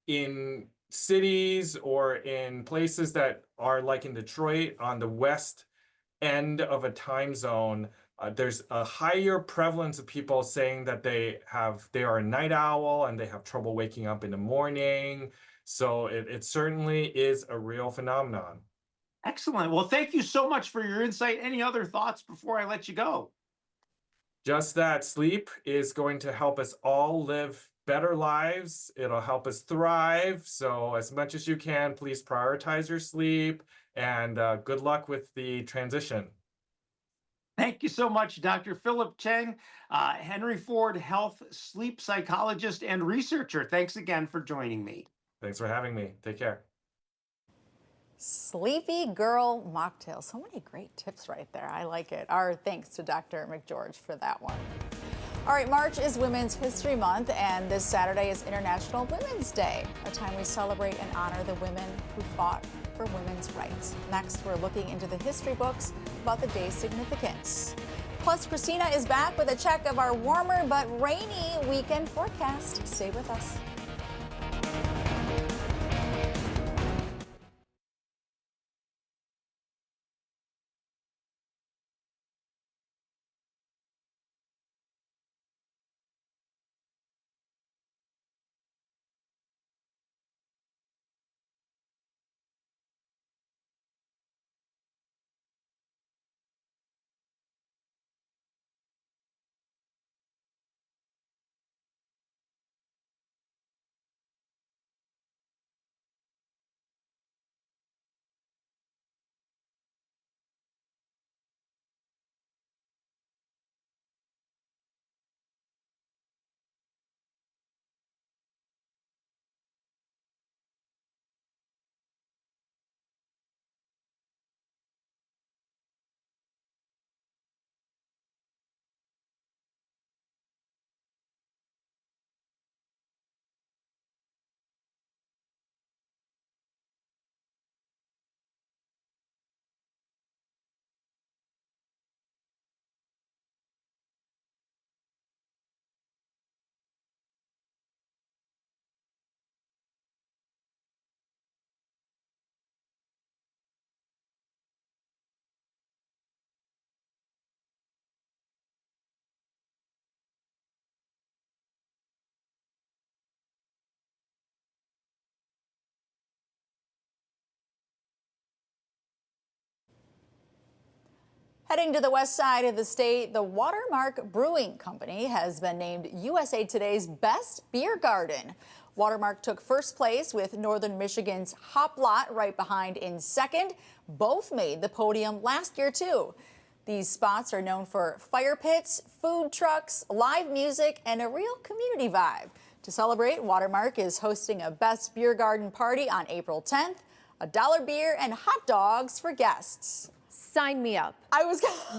in cities or in places that are like in Detroit on the west end of a time zone, there's a higher prevalence of people saying that they are a night owl and they have trouble waking up in the morning. So it certainly is a real phenomenon. Excellent. Well, thank you so much for your insight. Any other thoughts before I let you go? Just that sleep is going to help us all live better lives. It'll help us thrive. So as much as you can, please prioritize your sleep, and good luck with the transition. Thank you so much, Dr. Philip Cheng, Henry Ford Health sleep psychologist and researcher. Thanks again for joining me. Thanks for having me. Take care. Sleepy girl mocktail. So many great tips right there. I like it. Our thanks to Dr. McGeorge for that one. All right, March is Women's History Month, and this Saturday is International Women's Day, a time we celebrate and honor the women who fought for women's rights. Next, we're looking into the history books about the day's significance. Plus, Christina is back with a check of our warmer but rainy weekend forecast. Stay with us. Heading to the west side of the state, the Watermark Brewing Company has been named USA Today's Best Beer Garden. Watermark took first place with Northern Michigan's Hop Lot right behind in second. Both made the podium last year, too. These spots are known for fire pits, food trucks, live music, and a real community vibe. To celebrate, Watermark is hosting a Best Beer Garden party on April 10th. $1 beer and hot dogs for guests. Sign me up.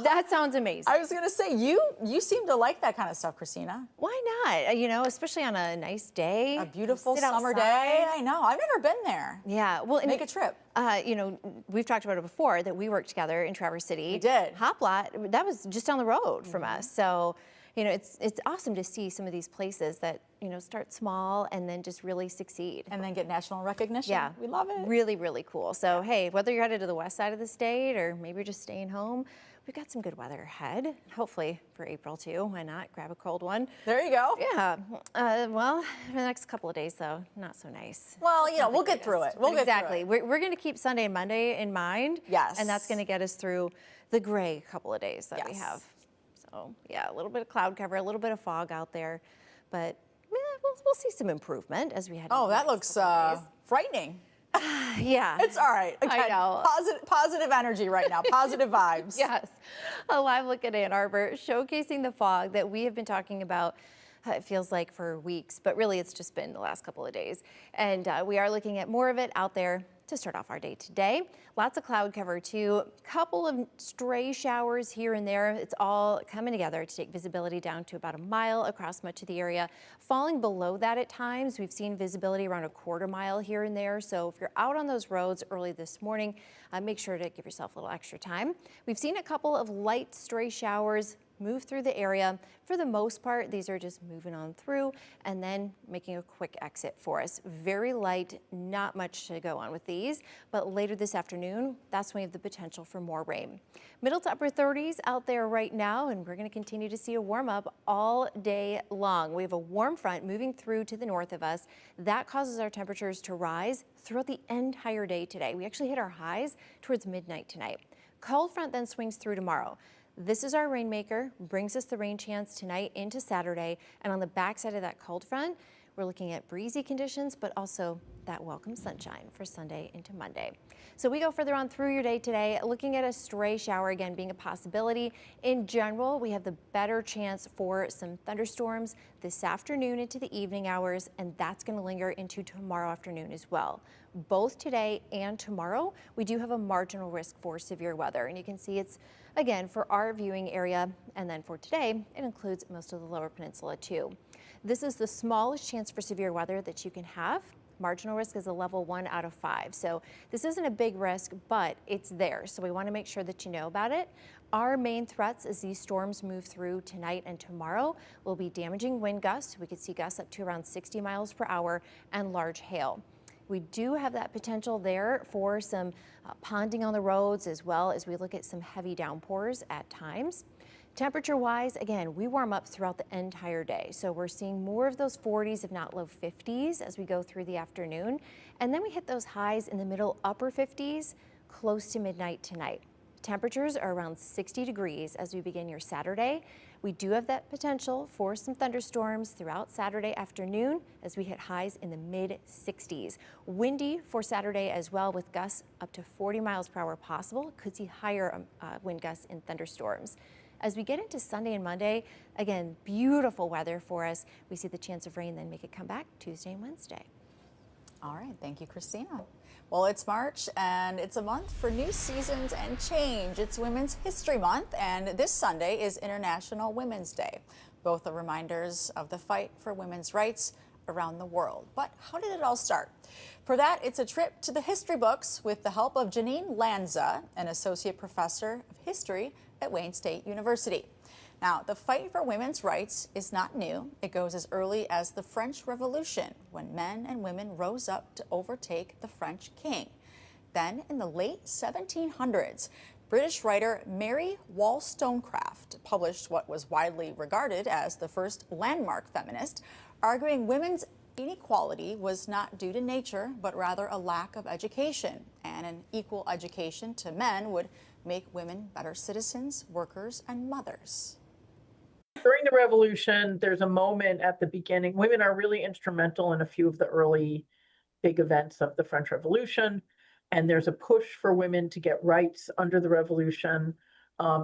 That sounds amazing. I was going to say, you seem to like that kind of stuff, Christina. Why not? You know, especially on a nice day. A beautiful summer day. I know. I've never been there. Yeah. Well, make a trip. You know, we've talked about it before that we worked together in Traverse City. We did. Hop Lot, that was just down the road from us. So, you know, it's awesome to see some of these places that, you know, start small and then just really succeed. And then get national recognition. Yeah. We love it. Really, really cool. So, hey, whether you're headed to the west side of the state or maybe you're just staying home, we've got some good weather ahead. Hopefully for April, too. Why not? Grab a cold one. There you go. Yeah. Well, for the next couple of days, though, not so nice. Well, you know, we'll get through it. Exactly. We're going to keep Sunday and Monday in mind. Yes. And that's going to get us through the gray couple of days that we have. So, yeah, a little bit of cloud cover, a little bit of fog out there. But we'll see some improvement as we head. Oh, that looks frightening. Yeah. It's all right. Again, I know. Positive energy right now. Positive vibes. Yes. A live look at Ann Arbor showcasing the fog that we have been talking about it feels like for weeks, but really it's just been the last couple of days. And we are looking at more of it out there to start off our day today. Lots of cloud cover too. Couple of stray showers here and there. It's all coming together to take visibility down to about a mile across much of the area. Falling below that at times. We've seen visibility around a quarter mile here and there. So if you're out on those roads early this morning, make sure to give yourself a little extra time. We've seen a couple of light stray showers move through the area. For the most part, these are just moving on through and then making a quick exit for us. Very light, not much to go on with these, but later this afternoon, that's when we have the potential for more rain. Middle to upper 30s out there right now, and we're going to continue to see a warm up all day long. We have a warm front moving through to the north of us. That causes our temperatures to rise throughout the entire day today. We actually hit our highs towards midnight tonight. Cold front then swings through tomorrow. This is our rainmaker, brings us the rain chance tonight into Saturday. And on the backside of that cold front, we're looking at breezy conditions, but also that welcome sunshine for Sunday into Monday. So we go further on through your day today, looking at a stray shower again being a possibility. In general, we have the better chance for some thunderstorms this afternoon into the evening hours, and that's going to linger into tomorrow afternoon as well. Both today and tomorrow, we do have a marginal risk for severe weather, and you can see it's again for our viewing area, and then for today, it includes most of the lower peninsula too. This is the smallest chance for severe weather that you can have. Marginal risk is a level 1 out of 5. So this isn't a big risk, but it's there. So we want to make sure that you know about it. Our main threats as these storms move through tonight and tomorrow will be damaging wind gusts. We could see gusts up to around 60 miles per hour and large hail. We do have that potential there for some ponding on the roads, as well as we look at some heavy downpours at times. Temperature-wise, again, we warm up throughout the entire day. So we're seeing more of those 40s, if not low 50s, as we go through the afternoon. And then we hit those highs in the middle upper 50s close to midnight tonight. Temperatures are around 60 degrees as we begin your Saturday. We do have that potential for some thunderstorms throughout Saturday afternoon as we hit highs in the mid 60s. Windy for Saturday as well, with gusts up to 40 miles per hour possible. Could see higher wind gusts in thunderstorms. As we get into Sunday and Monday, again, beautiful weather for us. We see the chance of rain then make it come back Tuesday and Wednesday. All right, thank you, Christina. Well, it's March, and it's a month for new seasons and change. It's Women's History Month, and this Sunday is International Women's Day. Both are reminders of the fight for women's rights around the world. But how did it all start? For that, it's a trip to the history books with the help of Janine Lanza, an associate professor of history at Wayne State University. Now, the fight for women's rights is not new. It goes as early as the French Revolution, when men and women rose up to overtake the French king. Then, in the late 1700s, British writer Mary Wollstonecraft published what was widely regarded as the first landmark feminist, arguing women's inequality was not due to nature, but rather a lack of education, and an equal education to men would make women better citizens, workers, and mothers. During the revolution, there's a moment at the beginning. Women are really instrumental in a few of the early big events of the French Revolution. And there's a push for women to get rights under the revolution.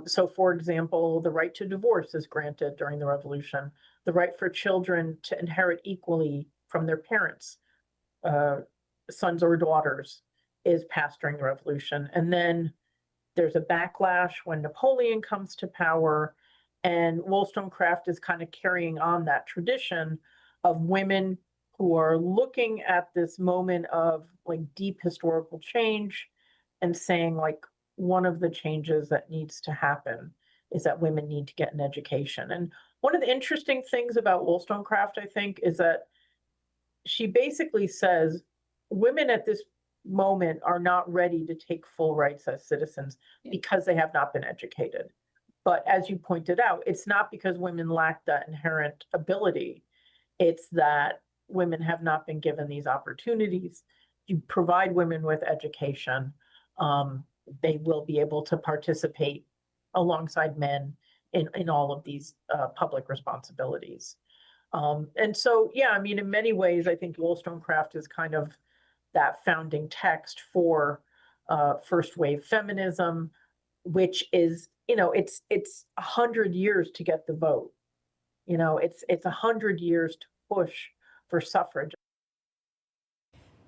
So, for example, the right to divorce is granted during the revolution. The right for children to inherit equally from their parents, sons or daughters, is passed during the revolution. And then there's a backlash when Napoleon comes to power. And Wollstonecraft is kind of carrying on that tradition of women who are looking at this moment of like deep historical change and saying like one of the changes that needs to happen is that women need to get an education. And one of the interesting things about Wollstonecraft, I think, is that she basically says women at this moment are not ready to take full rights as citizens because they have not been educated. But as you pointed out, it's not because women lack that inherent ability. It's that women have not been given these opportunities. You provide women with education, they will be able to participate alongside men in all of these public responsibilities. And so, yeah, I mean, in many ways, I think Wollstonecraft is kind of that founding text for first wave feminism, which is, you know, it's 100 years to get the vote. it's 100 years to push for suffrage.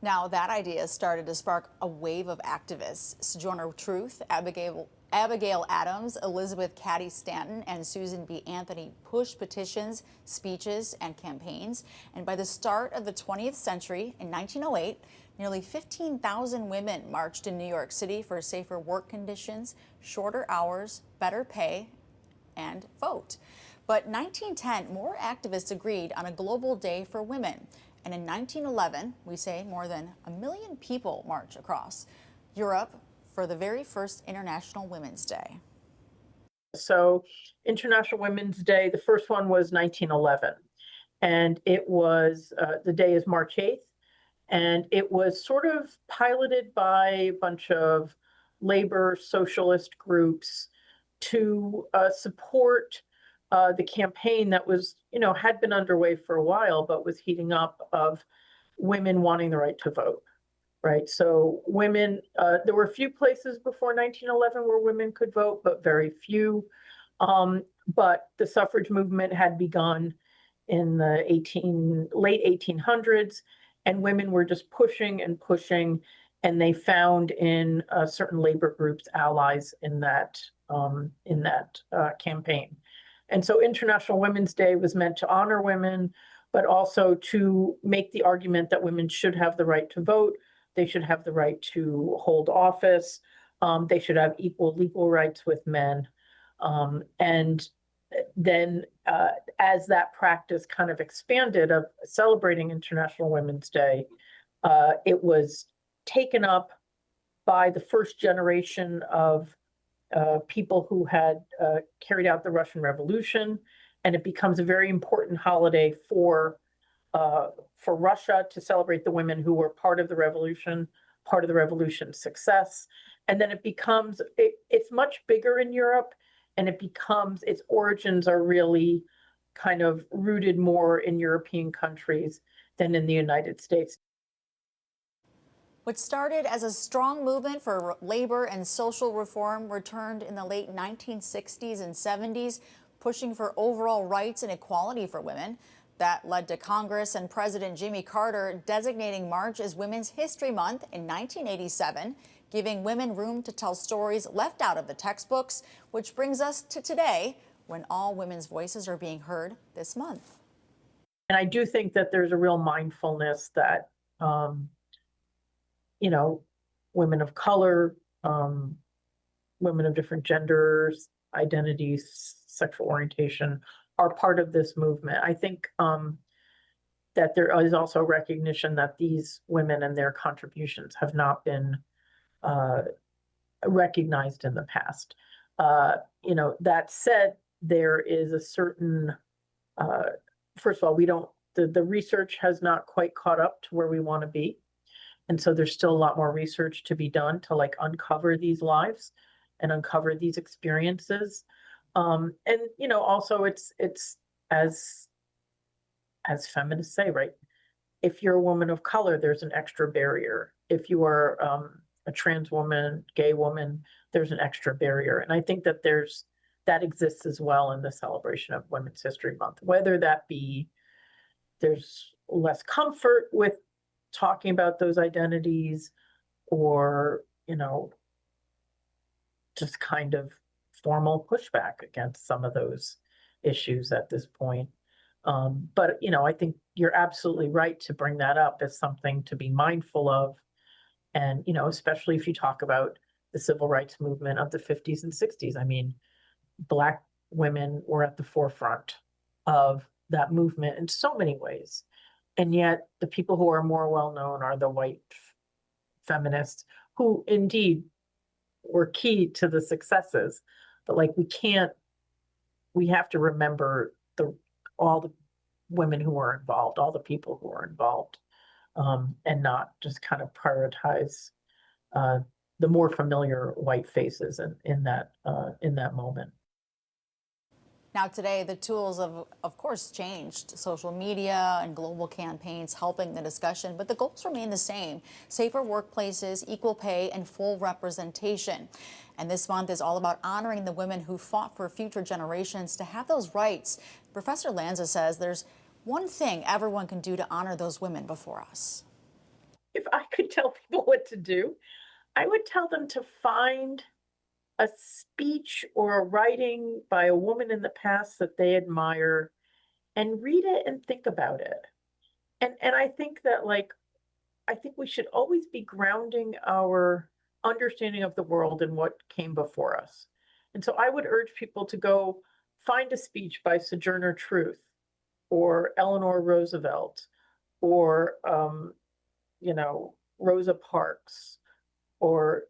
Now, that idea started to spark a wave of activists. Sojourner Truth, Abigail Adams, Elizabeth Cady Stanton, and Susan B. Anthony pushed petitions, speeches, and campaigns. And by the start of the 20th century, in 1908, nearly 15,000 women marched in New York City for safer work conditions, shorter hours, better pay, and vote. But 1910, more activists agreed on a global day for women. And in 1911, we say more than 1 million people march across Europe for the very first International Women's Day. So International Women's Day, the first one was 1911. And it was, the day is March 8th. And it was sort of piloted by a bunch of labor socialist groups to support the campaign that was, had been underway for a while, but was heating up, of women wanting the right to vote, right? So women, there were a few places before 1911 where women could vote, but very few. But the suffrage movement had begun in the late 1800s, and women were just pushing and pushing, and they found in certain labor groups allies in that campaign. And so International Women's Day was meant to honor women, but also to make the argument that women should have the right to vote, they should have the right to hold office, they should have equal legal rights with men. And then as that practice kind of expanded of celebrating International Women's Day, it was taken up by the first generation of people who had carried out the Russian Revolution, and it becomes a very important holiday for Russia to celebrate the women who were part of the revolution's success. And then it becomes, it's much bigger in Europe, and its origins are really kind of rooted more in European countries than in the United States. What started as a strong movement for labor and social reform returned in the late 1960s and 70s, pushing for overall rights and equality for women. That led to Congress and President Jimmy Carter designating March as Women's History Month in 1987, giving women room to tell stories left out of the textbooks, which brings us to today, when all women's voices are being heard this month. And I do think that there's a real mindfulness that women of color, women of different genders, identities, sexual orientation are part of this movement. I think that there is also recognition that these women and their contributions have not been recognized in the past. That said, there is a certain, first of all, the research has not quite caught up to where we want to be. And so there's still a lot more research to be done to uncover these lives and uncover these experiences. And also it's as feminists say, right? If you're a woman of color, there's an extra barrier. If you are a trans woman, gay woman, there's an extra barrier. And I think that that exists as well in the celebration of Women's History Month, whether that be there's less comfort with talking about those identities, or just kind of formal pushback against some of those issues at this point. But I think you're absolutely right to bring that up as something to be mindful of, and especially if you talk about the civil rights movement of the 50s and 60s. I mean, Black women were at the forefront of that movement in so many ways. And yet the people who are more well-known are the white feminists, who indeed were key to the successes. But we have to remember all the women who were involved, all the people who were involved, and not just kind of prioritize the more familiar white faces in that moment. Now today, the tools of course changed. Social media and global campaigns helping the discussion, but the goals remain the same: safer workplaces, equal pay, and full representation. And this month is all about honoring the women who fought for future generations to have those rights. Professor Lanza says there's one thing everyone can do to honor those women before us. If I could tell people what to do, I would tell them to find a speech or a writing by a woman in the past that they admire and read it and think about it. And I think that, like, I think we should always be grounding our understanding of the world in what came before us. And so I would urge people to go find a speech by Sojourner Truth or Eleanor Roosevelt or, Rosa Parks or,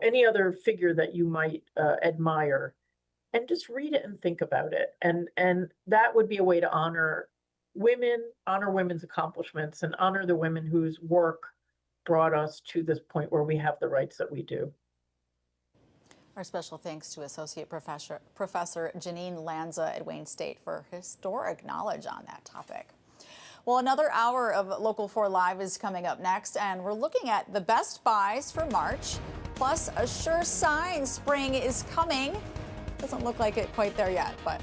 any other figure that you might admire, and just read it and think about it. And that would be a way to honor women, honor women's accomplishments, and honor the women whose work brought us to this point where we have the rights that we do. Our special thanks to Associate Professor Janine Lanza at Wayne State for historic knowledge on that topic. Well, another hour of Local 4 Live is coming up next, and we're looking at the best buys for March, plus a sure sign spring is coming. Doesn't look like it quite there yet, but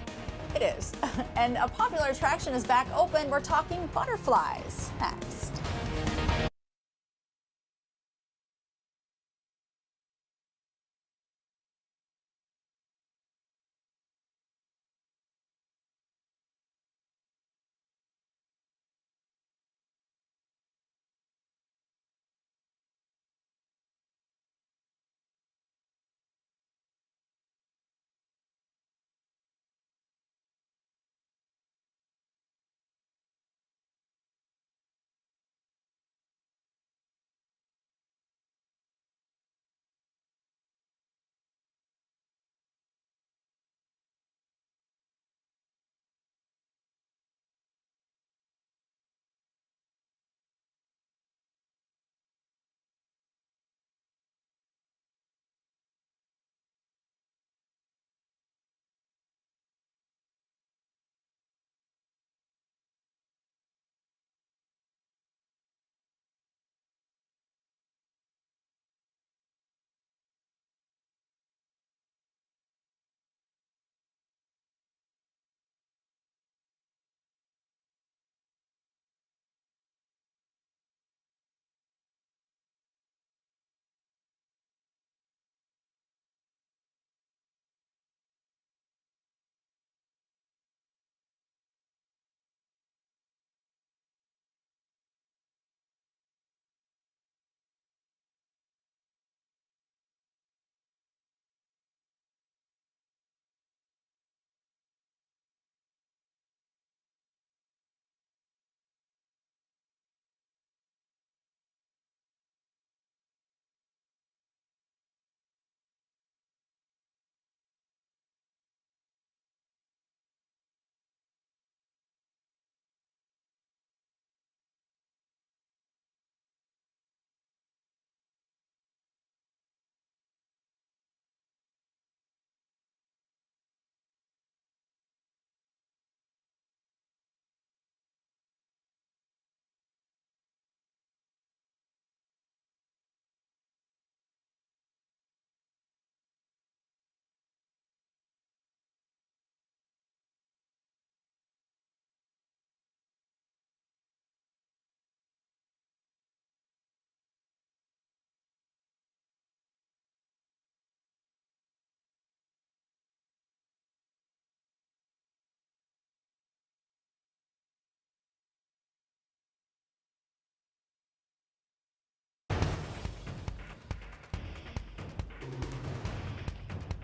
it is. And a popular attraction is back open. We're talking butterflies next.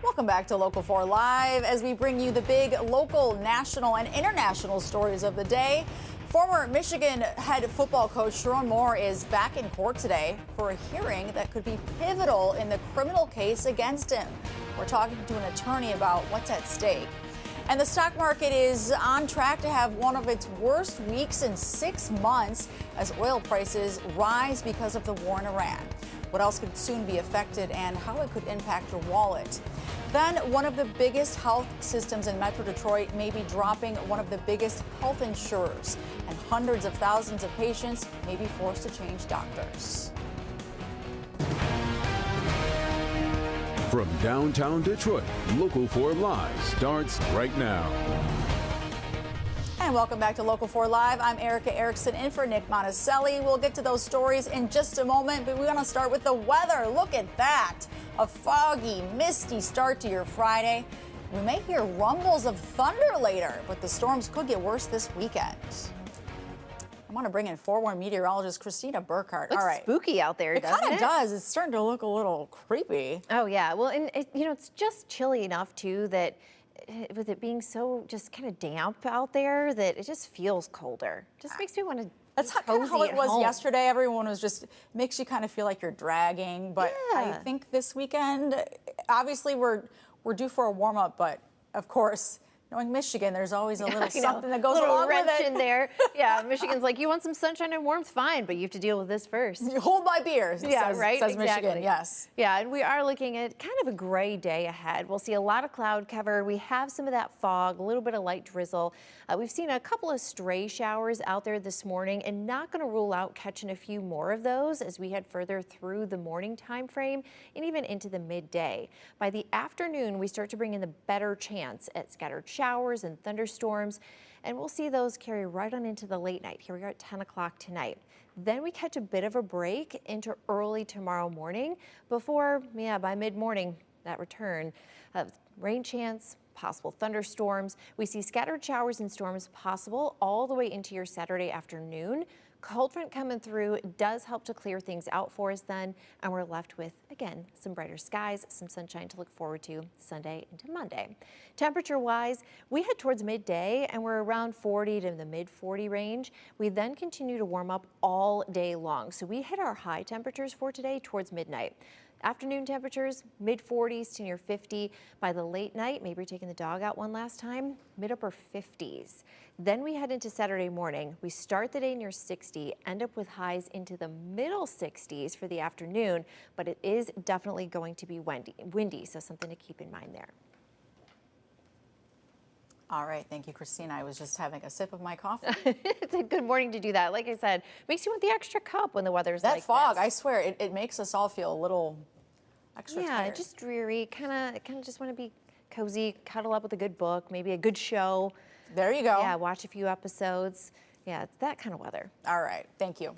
Welcome back to Local 4 Live as we bring you the big local, national, and international stories of the day. Former Michigan head football coach Chiron Moore is back in court today for a hearing that could be pivotal in the criminal case against him. We're talking to an attorney about what's at stake. And the stock market is on track to have one of its worst weeks in 6 months as oil prices rise because of the war in Iran. What else could soon be affected and how it could impact your wallet. Then one of the biggest health systems in Metro Detroit may be dropping one of the biggest health insurers, and hundreds of thousands of patients may be forced to change doctors. From downtown Detroit, Local 4 Live starts right now. And welcome back to Local 4 Live. I'm Erica Erickson in for Nick Monticelli. We'll get to those stories in just a moment, but we want to start with the weather. Look at that. A foggy, misty start to your Friday. We may hear rumbles of thunder later, but the storms could get worse this weekend. I want to bring in forewarned meteorologist Christina Burkhart. Looks All right. spooky out there, doesn't it? Kind of does. It's starting to look a little creepy. Oh, yeah. Well, and it's just chilly enough, too, that with it being so just kind of damp out there that it just feels colder. Just makes me want to. That's kind of how it was yesterday. Everyone was just, makes you kind of feel like you're dragging. But I think this weekend, obviously we're due for a warm up, but of course, knowing Michigan, there's always a little something that goes along with it. In there. Yeah, Michigan's like, you want some sunshine and warmth? Fine, but you have to deal with this first. You hold my beer, yeah, right? says exactly. Michigan, yes. Yeah, and we are looking at kind of a gray day ahead. We'll see a lot of cloud cover. We have some of that fog, a little bit of light drizzle. We've seen a couple of stray showers out there this morning, and not going to rule out catching a few more of those as we head further through the morning time frame and even into the midday. By the afternoon, we start to bring in the better chance at scattered showers and thunderstorms, and we'll see those carry right on into the late night. Here we are at 10 o'clock tonight. Then we catch a bit of a break into early tomorrow morning before, by mid-morning, that return of rain chance, possible thunderstorms. We see scattered showers and storms possible all the way into your Saturday afternoon. Cold front coming through does help to clear things out for us then, and we're left with, again, some brighter skies, some sunshine to look forward to Sunday into Monday. Temperature-wise, we head towards midday, and we're around 40 to the mid-40 range. We then continue to warm up all day long, so we hit our high temperatures for today towards midnight. Afternoon temperatures, mid-40s to near 50. By the late night, maybe you're taking the dog out one last time, mid-upper 50s. Then we head into Saturday morning. We start the day near 60, end up with highs into the middle 60s for the afternoon, but it is definitely going to be windy, so something to keep in mind there. All right, thank you, Christina. I was just having a sip of my coffee. It's a good morning to do that. Like I said, makes you want the extra cup when the weather's like this. That fog, I swear, it makes us all feel a little extra tired. Yeah, just dreary. Kind of just want to be cozy, cuddle up with a good book, maybe a good show. There you go. Yeah, watch a few episodes. Yeah, it's that kind of weather. All right, thank you.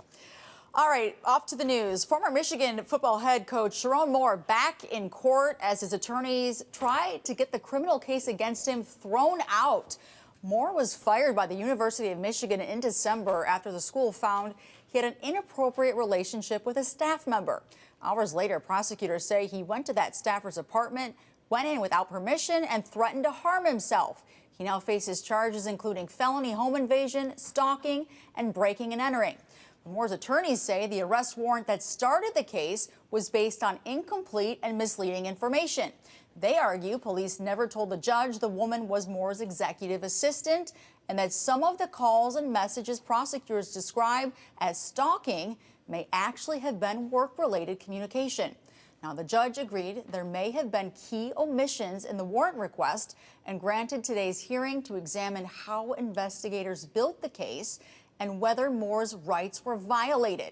All right, off to the news. Former Michigan football head coach Chiron Moore back in court as his attorneys try to get the criminal case against him thrown out. Moore was fired by the University of Michigan in December after the school found he had an inappropriate relationship with a staff member. Hours later, prosecutors say he went to that staffer's apartment, went in without permission, and threatened to harm himself. He now faces charges including felony home invasion, stalking, and breaking and entering. Moore's attorneys say the arrest warrant that started the case was based on incomplete and misleading information. They argue police never told the judge the woman was Moore's executive assistant and that some of the calls and messages prosecutors describe as stalking may actually have been work-related communication. Now, the judge agreed there may have been key omissions in the warrant request and granted today's hearing to examine how investigators built the case and whether Moore's rights were violated.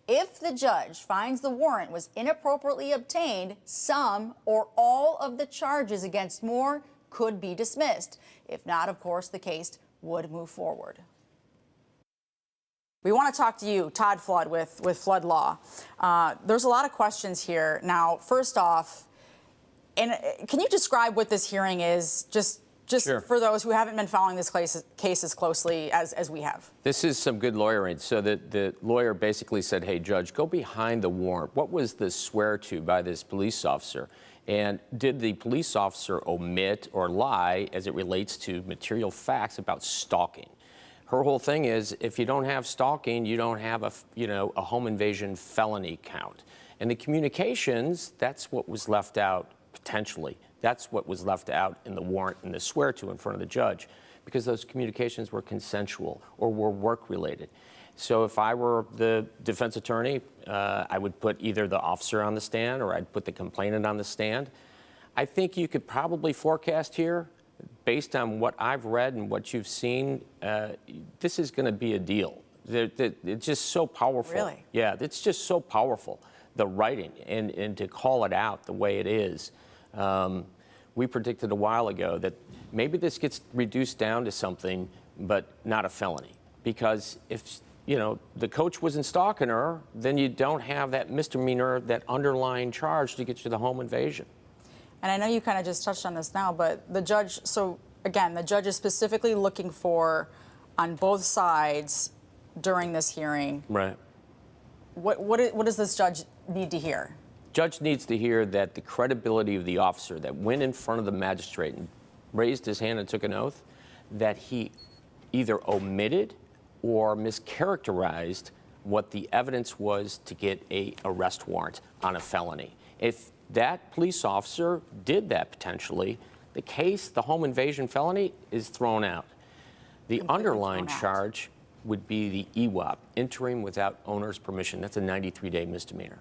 If the judge finds the warrant was inappropriately obtained, some or all of the charges against Moore could be dismissed. If not, of course, the case would move forward. We want to talk to you, Todd Flood, with Flood Law. There's a lot of questions here. Now, first off, and can you describe what this hearing is, just Sure. for those who haven't been following this case as closely as we have? This is some good lawyering. So the lawyer basically said, hey, Judge, go behind the warrant. What was the swear to by this police officer? And did the police officer omit or lie as it relates to material facts about stalking? Her whole thing is, if you don't have stalking, you don't have a home invasion felony count. And the communications, that's what was left out potentially. That's what was left out in the warrant and the swear to in front of the judge, because those communications were consensual or were work-related. So if I were the defense attorney, I would put either the officer on the stand or I'd put the complainant on the stand. I think you could probably forecast here, based on what I've read and what you've seen, this is going to be a deal. It's just so powerful. Really? Yeah, it's just so powerful, the writing, and to call it out the way it is. We predicted a while ago that maybe this gets reduced down to something but not a felony. Because if, you know, the coach wasn't stalking her, then you don't have that misdemeanor, that underlying charge to get you the home invasion. And I know you kind of just touched on this now, but the judge, so again, the judge is specifically looking for, on both sides during this hearing, Right. What does this judge need to hear? Judge needs to hear that the credibility of the officer that went in front of the magistrate and raised his hand and took an oath, that he either omitted or mischaracterized what the evidence was to get a arrest warrant on a felony. If that police officer did that potentially, the case, the home invasion felony, is thrown out. The underlying charge would be the EWOP, entering without owner's permission. That's a 93-day misdemeanor.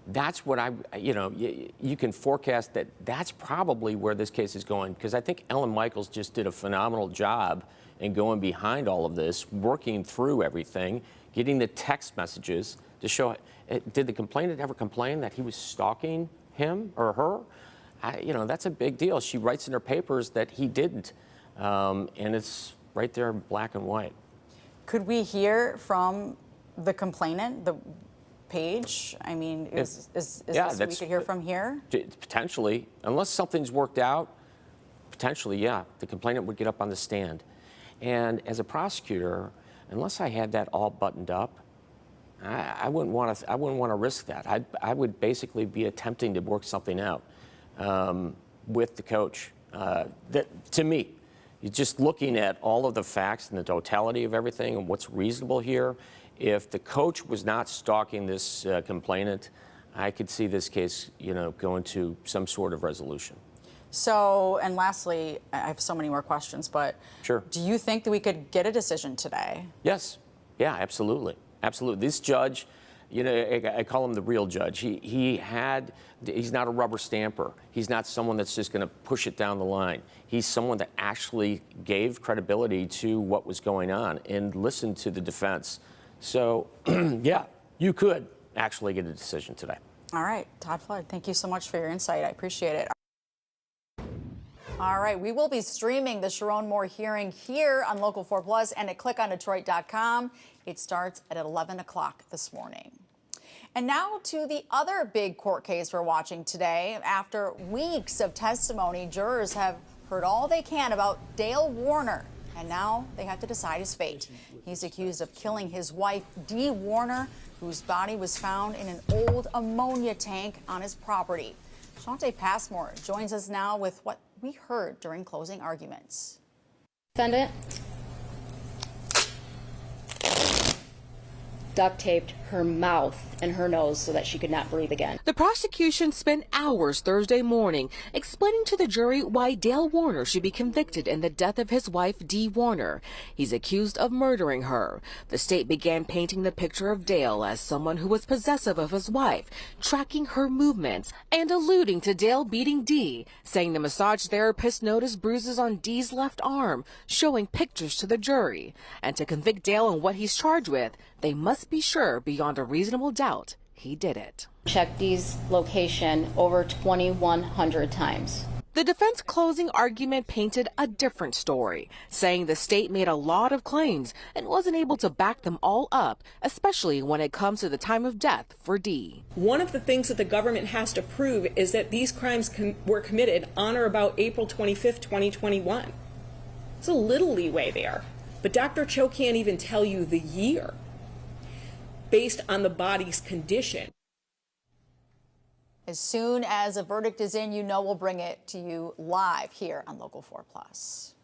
That's what you can forecast that that's probably where this case is going, because I think Ellen Michaels just did a phenomenal job in going behind all of this, working through everything, getting the text messages to show, did the complainant ever complain that he was stalking him or her? That's a big deal. She writes in her papers that he didn't, and it's right there in black and white. Could we hear from the complainant, the page? I mean, is this what we could hear from here? Potentially, unless something's worked out, potentially, yeah, the complainant would get up on the stand. And as a prosecutor, unless I had that all buttoned up, I wouldn't want to risk that. I would basically be attempting to work something out with the coach. To me, you're just looking at all of the facts and the totality of everything and what's reasonable here. If the coach was not stalking this complainant, I could see this case, going to some sort of resolution. So, and lastly, I have so many more questions, but sure. Do you think that we could get a decision today? Yes. Yeah, absolutely. Absolutely. This judge, I call him the real judge. He's not a rubber stamper. He's not someone that's just going to push it down the line. He's someone that actually gave credibility to what was going on and listened to the defense. So, yeah, you could actually get a decision today. All right, Todd Flood, thank you so much for your insight. I appreciate it. All right, we will be streaming the Chiron Moore hearing here on Local 4 Plus and at clickondetroit.com. It starts at 11 o'clock this morning. And now to the other big court case we're watching today. After weeks of testimony, jurors have heard all they can about Dale Warner, and now they have to decide his fate. He's accused of killing his wife, Dee Warner, whose body was found in an old ammonia tank on his property. Shante Passmore joins us now with what we heard during closing arguments. Defendant duct taped her mouth and her nose so that she could not breathe again. The prosecution spent hours Thursday morning explaining to the jury why Dale Warner should be convicted in the death of his wife, Dee Warner. He's accused of murdering her. The state began painting the picture of Dale as someone who was possessive of his wife, tracking her movements, and alluding to Dale beating Dee, saying the massage therapist noticed bruises on Dee's left arm, showing pictures to the jury. And to convict Dale on what he's charged with, they must be sure beyond a reasonable doubt he did it. Checked Dee's location over 2,100 times. The defense closing argument painted a different story, saying the state made a lot of claims and wasn't able to back them all up, especially when it comes to the time of death for Dee. One of the things that the government has to prove is that these crimes were committed on or about April 25th, 2021. There's a little leeway there, but Dr. Cho can't even tell you the year based on the body's condition. As soon as a verdict is in, we'll bring it to you live here on Local 4 Plus.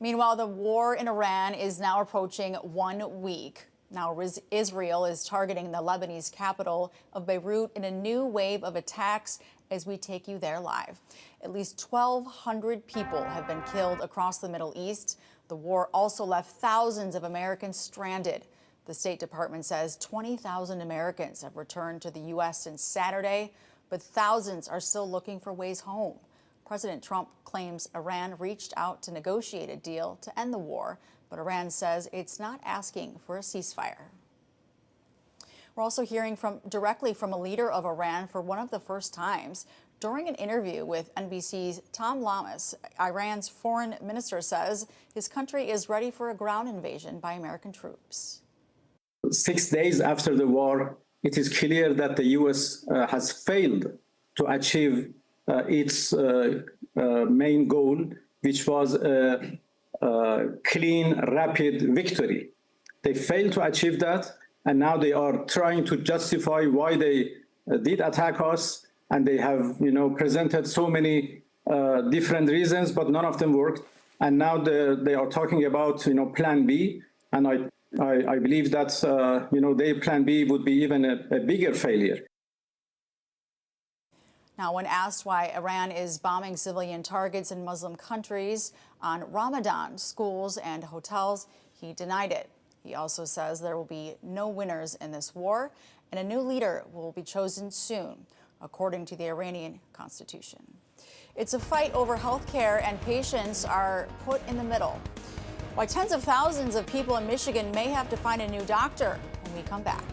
Meanwhile, the war in Iran is now approaching 1 week. Now, Israel is targeting the Lebanese capital of Beirut in a new wave of attacks as we take you there live. At least 1,200 people have been killed across the Middle East. The war also left thousands of Americans stranded. The State Department says 20,000 Americans have returned to the U.S. since Saturday, but thousands are still looking for ways home. President Trump claims Iran reached out to negotiate a deal to end the war, but Iran says it's not asking for a ceasefire. We're also hearing directly from a leader of Iran for one of the first times. During an interview with NBC's Tom Lamas, Iran's foreign minister says his country is ready for a ground invasion by American troops. 6 days after the war, it is clear that the U.S. Has failed to achieve its main goal, which was a clean, rapid victory. They failed to achieve that, and now they are trying to justify why they did attack us, and they have, presented so many different reasons, but none of them worked. And now they are talking about, Plan B, and I believe that, their Plan B would be even a bigger failure. Now, when asked why Iran is bombing civilian targets in Muslim countries on Ramadan, schools and hotels, he denied it. He also says there will be no winners in this war, and a new leader will be chosen soon, according to the Iranian constitution. It's a fight over health care, and patients are put in the middle. Why tens of thousands of people in Michigan may have to find a new doctor when we come back.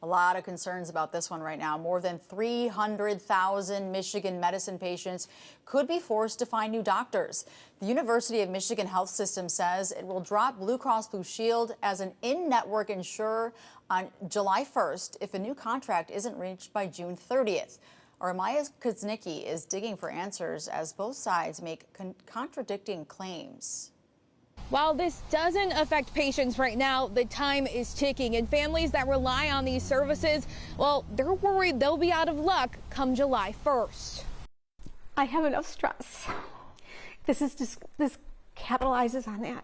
A lot of concerns about this one right now. More than 300,000 Michigan medicine patients could be forced to find new doctors. The University of Michigan Health System says it will drop Blue Cross Blue Shield as an in-network insurer on July 1st if a new contract isn't reached by June 30th. Our Maya Kuznicki is digging for answers as both sides make contradicting claims. While this doesn't affect patients right now, the time is ticking, and families that rely on these services, well, they're worried they'll be out of luck come July 1st. I have enough stress. This capitalizes on that.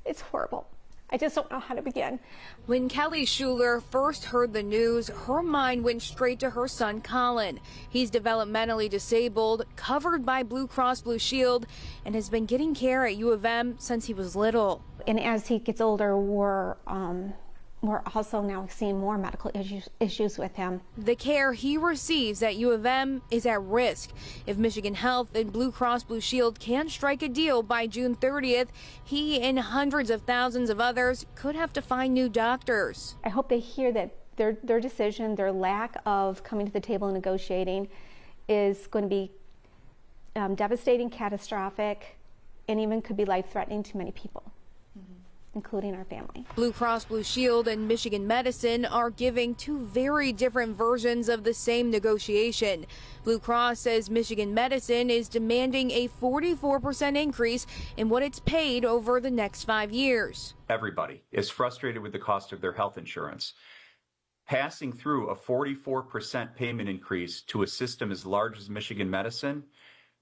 It's horrible. I just don't know how to begin. When Kelly Schuler first heard the news, her mind went straight to her son, Colin. He's developmentally disabled, covered by Blue Cross Blue Shield, and has been getting care at U of M since he was little. And as he gets older, we're also now seeing more medical issues with him. The care he receives at U of M is at risk. If Michigan Health and Blue Cross Blue Shield can't strike a deal by June 30th, he and hundreds of thousands of others could have to find new doctors. I hope they hear that their decision, their lack of coming to the table and negotiating is going to be devastating, catastrophic, and even could be life-threatening to many people, including our family. Blue Cross Blue Shield and Michigan Medicine are giving two very different versions of the same negotiation. Blue Cross says Michigan Medicine is demanding a 44% increase in what it's paid over the next 5 years. Everybody is frustrated with the cost of their health insurance. Passing through a 44% payment increase to a system as large as Michigan Medicine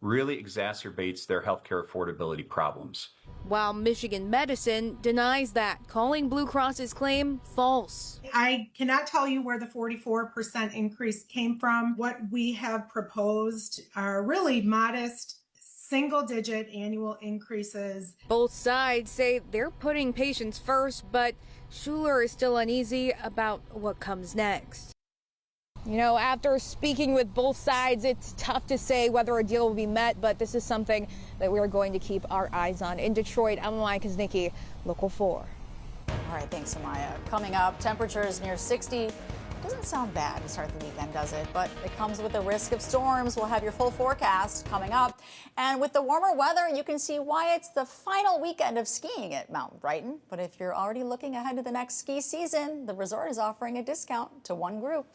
really exacerbates their healthcare affordability problems. While Michigan Medicine denies that, calling Blue Cross's claim false. I cannot tell you where the 44% increase came from. What we have proposed are really modest single-digit annual increases. Both sides say they're putting patients first, but Schuler is still uneasy about what comes next. You know, after speaking with both sides, it's tough to say whether a deal will be met, but this is something that we are going to keep our eyes on. In Detroit, I'm Amaya Kuznicki, Local 4. All right, thanks, Amaya. Coming up, temperatures near 60. Doesn't sound bad to start the weekend, does it? But it comes with the risk of storms. We'll have your full forecast coming up. And with the warmer weather, you can see why it's the final weekend of skiing at Mount Brighton. But if you're already looking ahead to the next ski season, the resort is offering a discount to one group.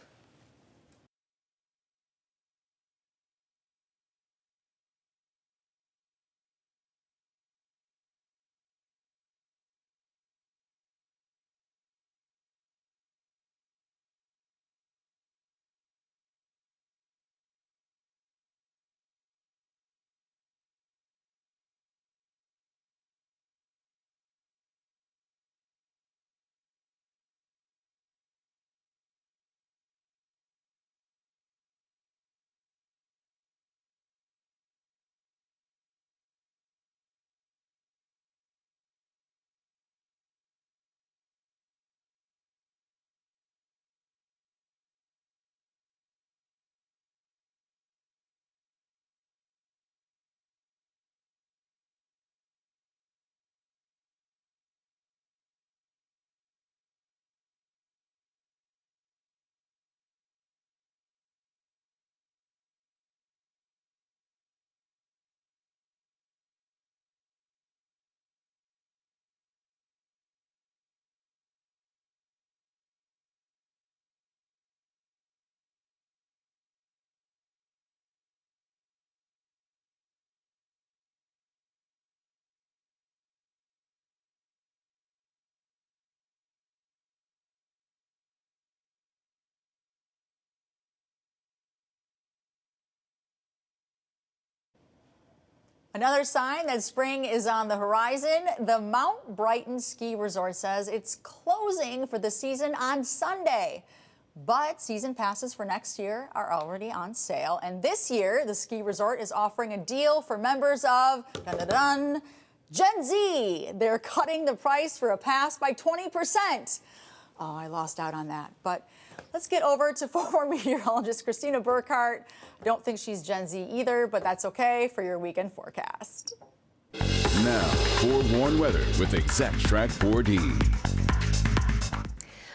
Another sign that spring is on the horizon, the Mount Brighton Ski Resort says it's closing for the season on Sunday. But season passes for next year are already on sale. And this year, the ski resort is offering a deal for members of Gen Z. They're cutting the price for a pass by 20%. Oh, I lost out on that. But let's get over to former meteorologist Christina Burkhart. I don't think she's Gen Z either, but that's okay for your weekend forecast. Now, forewarned weather with Exact Track 4D.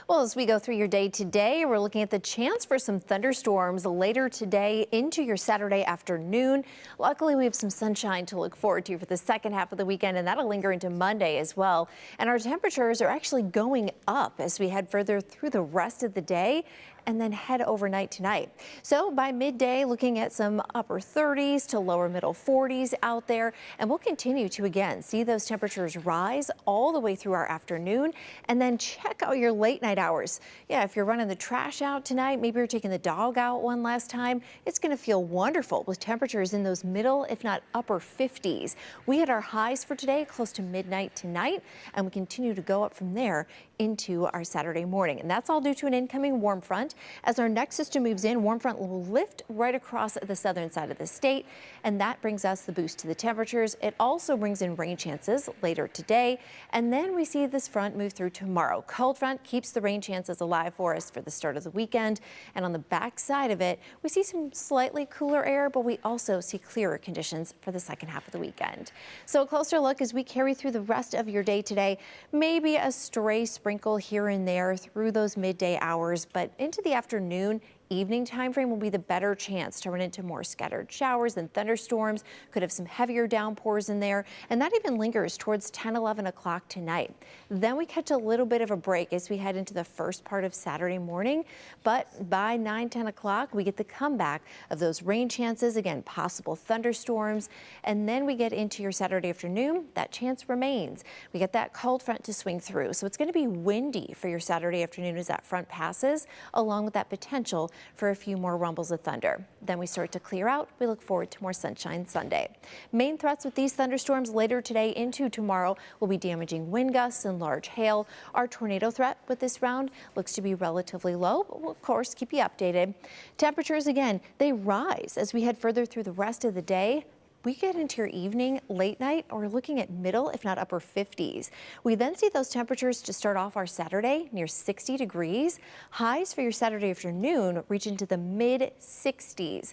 Well, as we go through your day today, we're looking at the chance for some thunderstorms later today into your Saturday afternoon. Luckily, we have some sunshine to look forward to for the second half of the weekend, and that'll linger into Monday as well. And our temperatures are actually going up as we head further through the rest of the day and then head overnight tonight. So by midday, looking at some upper 30s to lower middle 40s out there, and we'll continue to again see those temperatures rise all the way through our afternoon. And then check out your late night hours. Yeah, if you're running the trash out tonight, maybe you're taking the dog out one last time, it's going to feel wonderful with temperatures in those middle, if not upper 50s. We had our highs for today close to midnight tonight, and we continue to go up from there into our Saturday morning. And that's all due to an incoming warm front. As our next system moves in, warm front will lift right across the southern side of the state, and that brings us the boost to the temperatures. It also brings in rain chances later today, and then we see this front move through tomorrow. Cold front keeps the rain chances alive for us for the start of the weekend, and on the back side of it, we see some slightly cooler air, but we also see clearer conditions for the second half of the weekend. So a closer look as we carry through the rest of your day today. Maybe a stray sprinkle here and there through those midday hours, but into the afternoon, evening time frame will be the better chance to run into more scattered showers and thunderstorms. Could have some heavier downpours in there, and that even lingers towards 10, 11 o'clock tonight. Then we catch a little bit of a break as we head into the first part of Saturday morning, but by 9, 10 o'clock, we get the comeback of those rain chances, again, possible thunderstorms, and then we get into your Saturday afternoon. That chance remains. We get that cold front to swing through, so it's going to be windy for your Saturday afternoon as that front passes, along with that potential for a few more rumbles of thunder. Then we start to clear out. We look forward to more sunshine Sunday. Main threats with these thunderstorms later today into tomorrow will be damaging wind gusts and large hail. Our tornado threat with this round looks to be relatively low, but we'll of course keep you updated. Temperatures again, they rise as we head further through the rest of the day. We get into your evening, late night, or looking at middle, if not upper 50s. We then see those temperatures to start off our Saturday near 60 degrees. Highs for your Saturday afternoon reach into the mid 60s.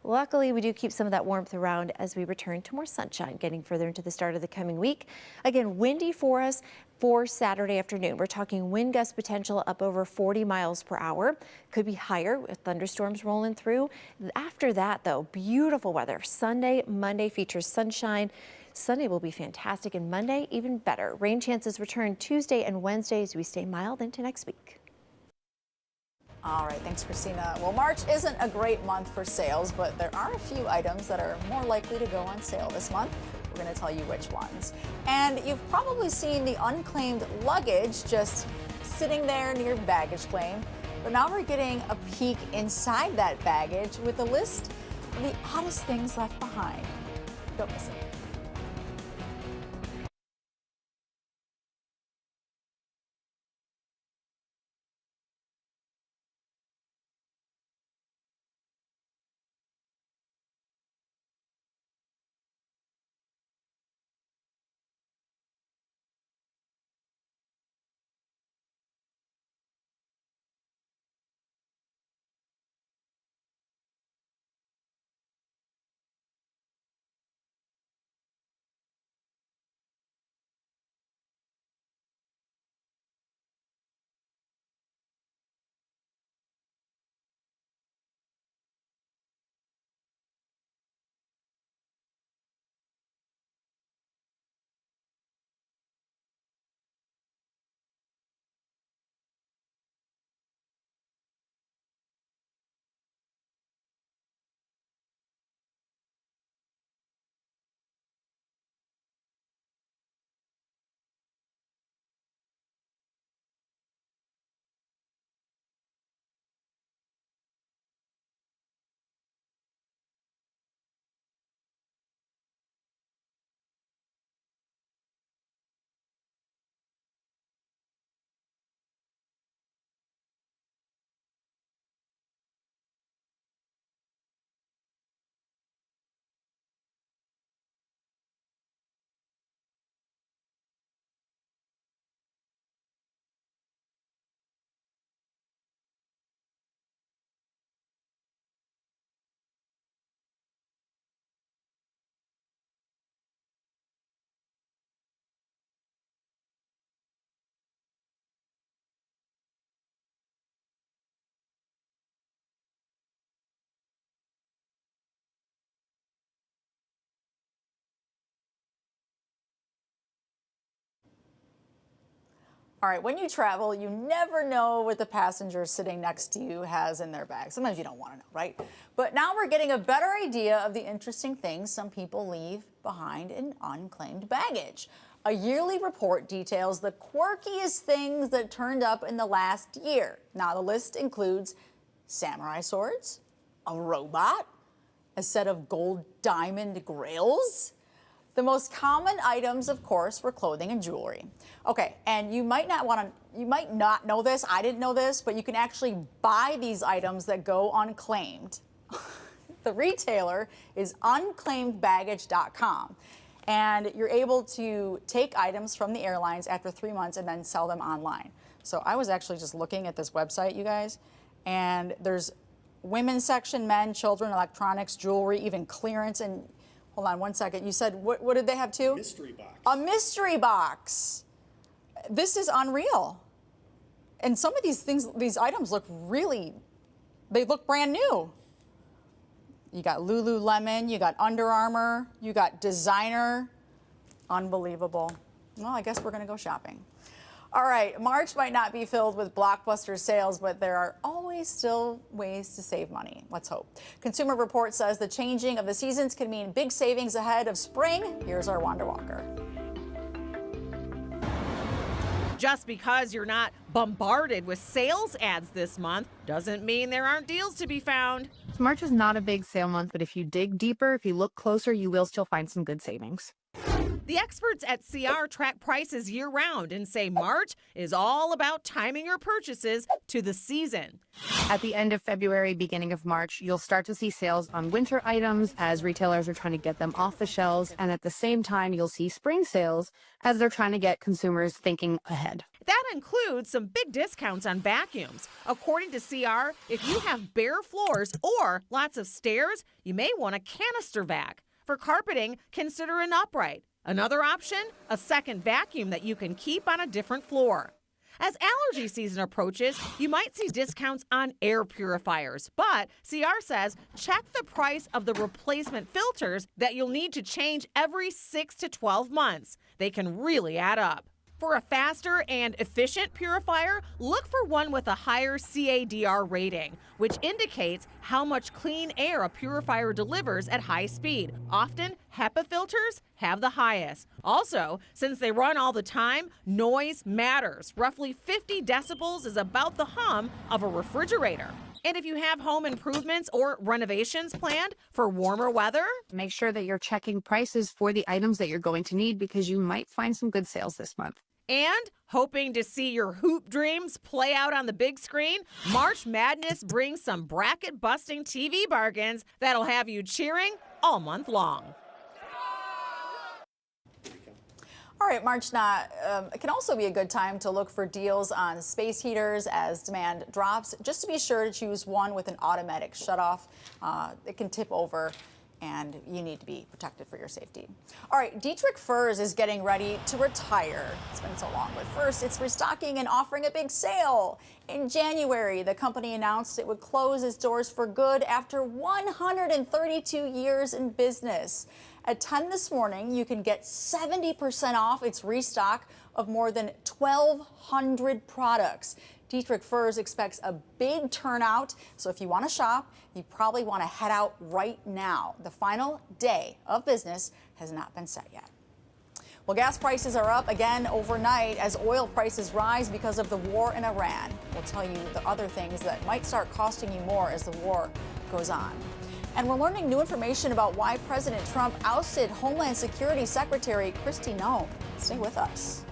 Luckily, we do keep some of that warmth around as we return to more sunshine getting further into the start of the coming week. Again, windy for us for Saturday afternoon. We're talking wind gust potential up over 40 miles per hour. Could be higher with thunderstorms rolling through. After that, though, beautiful weather. Sunday, Monday features sunshine. Sunday will be fantastic, and Monday even better. Rain chances return Tuesday and Wednesday as we stay mild into next week. All right, thanks, Christina. Well, March isn't a great month for sales, but there are a few items that are more likely to go on sale this month. We're going to tell you which ones. And you've probably seen the unclaimed luggage just sitting there near baggage claim. But now we're getting a peek inside that baggage with a list of the oddest things left behind. Don't miss it. All right, when you travel, you never know what the passenger sitting next to you has in their bag. Sometimes you don't want to know, right? But now we're getting a better idea of the interesting things some people leave behind in unclaimed baggage. A yearly report details the quirkiest things that turned up in the last year. Now, the list includes samurai swords, a robot, a set of gold diamond grails. The most common items, of course, were clothing and jewelry. Okay, and you might not know this, I didn't know this, but you can actually buy these items that go unclaimed. The retailer is unclaimedbaggage.com. And you're able to take items from the airlines after 3 months and then sell them online. So I was actually just looking at this website, you guys, and there's women's section, men, children, electronics, jewelry, even clearance. And hold on one second. You said, what did they have too? Mystery box. A mystery box. This is unreal. And some of these things, these items look they look brand new. You got Lululemon, you got Under Armour, you got designer. Unbelievable. Well, I guess we're going to go shopping. All right, March might not be filled with blockbuster sales, but there are always still ways to save money. Let's hope. Consumer Report says the changing of the seasons could mean big savings ahead of spring. Here's our Wanda Walker. Just because you're not bombarded with sales ads this month doesn't mean there aren't deals to be found. March is not a big sale month, but if you dig deeper, if you look closer, you will still find some good savings. The experts at CR track prices year-round and say March is all about timing your purchases to the season. At the end of February, beginning of March, you'll start to see sales on winter items as retailers are trying to get them off the shelves. And at the same time, you'll see spring sales as they're trying to get consumers thinking ahead. That includes some big discounts on vacuums. According to CR, if you have bare floors or lots of stairs, you may want a canister vac. For carpeting, consider an upright. Another option, a second vacuum that you can keep on a different floor. As allergy season approaches, you might see discounts on air purifiers. But CR says check the price of the replacement filters that you'll need to change every 6 to 12 months. They can really add up. For a faster and efficient purifier, look for one with a higher CADR rating, which indicates how much clean air a purifier delivers at high speed. Often, HEPA filters have the highest. Also, since they run all the time, noise matters. Roughly 50 decibels is about the hum of a refrigerator. And if you have home improvements or renovations planned for warmer weather, make sure that you're checking prices for the items that you're going to need because you might find some good sales this month. And hoping to see your hoop dreams play out on the big screen, March Madness brings some bracket-busting TV bargains that'll have you cheering all month long. All right, March it can also be a good time to look for deals on space heaters as demand drops. Just to be sure to choose one with an automatic shutoff. It can tip over, and you need to be protected for your safety. All right, Dietrich Furs is getting ready to retire. It's been so long, but first it's restocking and offering a big sale. In January, the company announced it would close its doors for good after 132 years in business. At 10 this morning, you can get 70% off its restock of more than 1,200 products. Dietrich Furs expects a big turnout, so if you want to shop, you probably want to head out right now. The final day of business has not been set yet. Well, gas prices are up again overnight as oil prices rise because of the war in Iran. We'll tell you the other things that might start costing you more as the war goes on. And we're learning new information about why President Trump ousted Homeland Security Secretary Kristi Noem. Stay with us.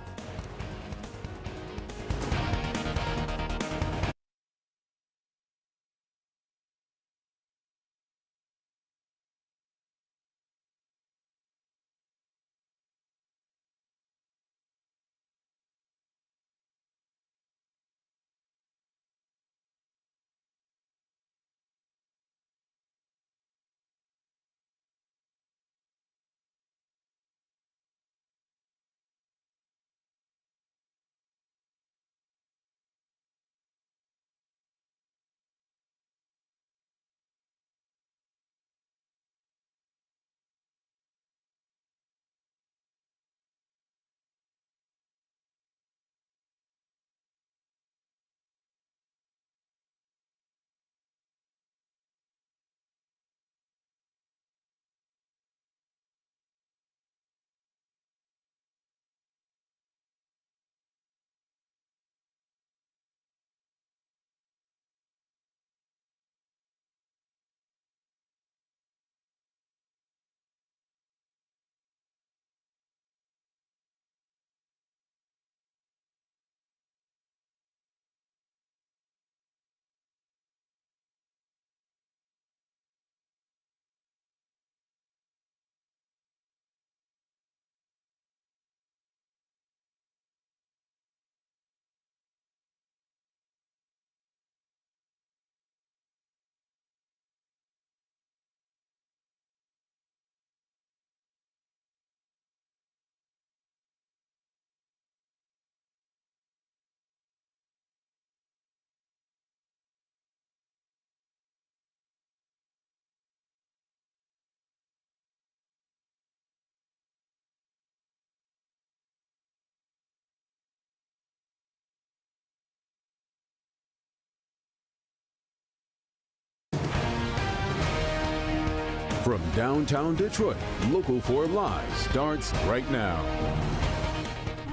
From downtown Detroit, Local 4 Live starts right now.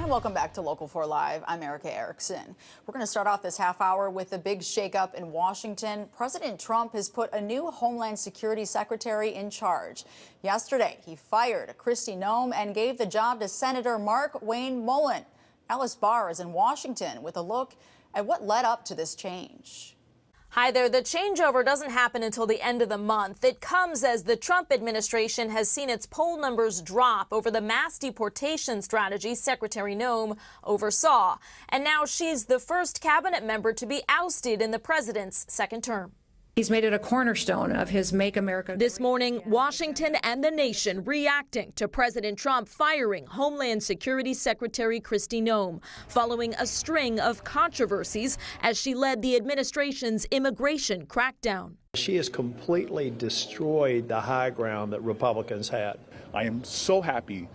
And welcome back to Local 4 Live. I'm Erica Erickson. We're going to start off this half hour with the big shakeup in Washington. President Trump has put a new Homeland Security Secretary in charge. Yesterday, he fired Kristi Noem and gave the job to Senator Mark Wayne Mullen. Alice Barr is in Washington with a look at what led up to this change. Hi there. The changeover doesn't happen until the end of the month. It comes as the Trump administration has seen its poll numbers drop over the mass deportation strategy Secretary Noem oversaw. And now she's the first cabinet member to be ousted in the president's second term. He's made it a cornerstone of his Make America. This morning, Washington and the nation reacting to President Trump firing Homeland Security Secretary Kristi Noem following a string of controversies as she led the administration's immigration crackdown. She has completely destroyed the high ground that Republicans had. I am so happy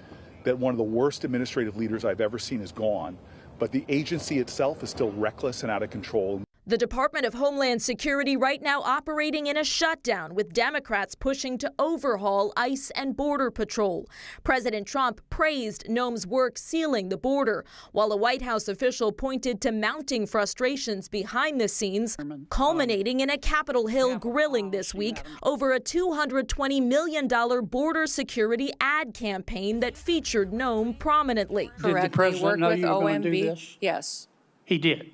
that one of the worst administrative leaders I've ever seen is gone, but the agency itself is still reckless and out of control. The Department of Homeland Security right now operating in a shutdown, with Democrats pushing to overhaul ICE and Border Patrol. President Trump praised Noem's work sealing the border, while a White House official pointed to mounting frustrations behind the scenes, culminating in a Capitol Hill grilling this week over a $220 million border security ad campaign that featured Noem prominently. Did the president know you were going to do this? Yes. He did.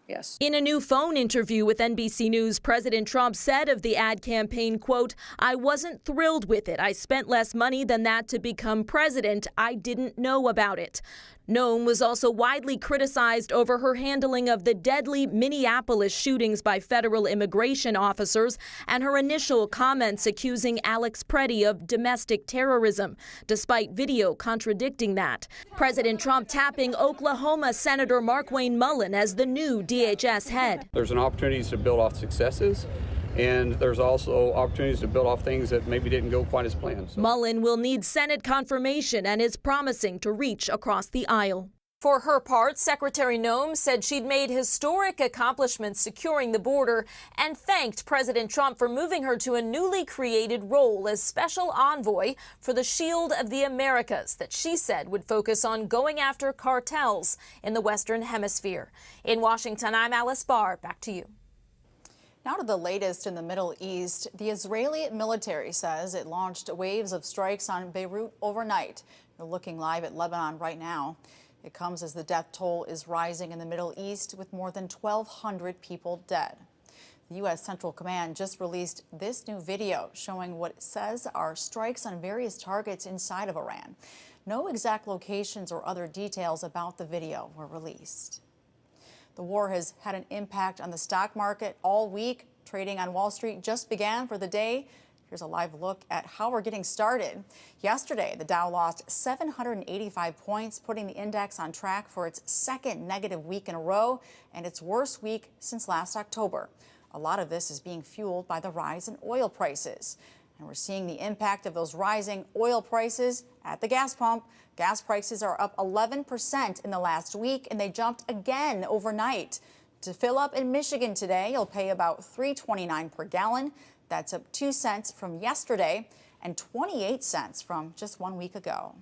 Yes. In a new phone interview with NBC News, President Trump said of the ad campaign, quote, "I wasn't thrilled with it. I spent less money than that to become president. I didn't know about it." Noem was also widely criticized over her handling of the deadly Minneapolis shootings by federal immigration officers and her initial comments accusing Alex Preddy of domestic terrorism, despite video contradicting that. President Trump tapping Oklahoma Senator Mark Wayne Mullen as the new DHS head. There's an opportunity to build off successes, and there's also opportunities to build off things that maybe didn't go quite as planned. Mullen will need Senate confirmation and is promising to reach across the aisle. For her part, Secretary Noem said she'd made historic accomplishments securing the border and thanked President Trump for moving her to a newly created role as special envoy for the Shield of the Americas that she said would focus on going after cartels in the Western Hemisphere. In Washington, I'm Alice Barr. Back to you. Now to the latest in the Middle East. The Israeli military says it launched waves of strikes on Beirut overnight. We're looking live at Lebanon right now. It comes as the death toll is rising in the Middle East, with more than 1,200 people dead. The U.S. Central Command just released this new video showing what it says are strikes on various targets inside of Iran. No exact locations or other details about the video were released. The war has had an impact on the stock market all week. Trading on Wall Street just began for the day. Here's a live look at how we're getting started. Yesterday, the Dow lost 785 points, putting the index on track for its second negative week in a row and its worst week since last October. A lot of this is being fueled by the rise in oil prices. And we're seeing the impact of those rising oil prices at the gas pump. Gas prices are up 11% in the last week, and they jumped again overnight. To fill up in Michigan today, you'll pay about $3.29 per gallon. That's up 2 cents from yesterday and 28 cents from just 1 week ago.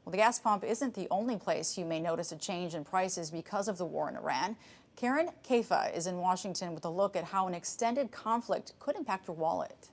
Well, the gas pump isn't the only place you may notice a change in prices because of the war in Iran. Karen Kaifa is in Washington with a look at how an extended conflict could impact your wallet.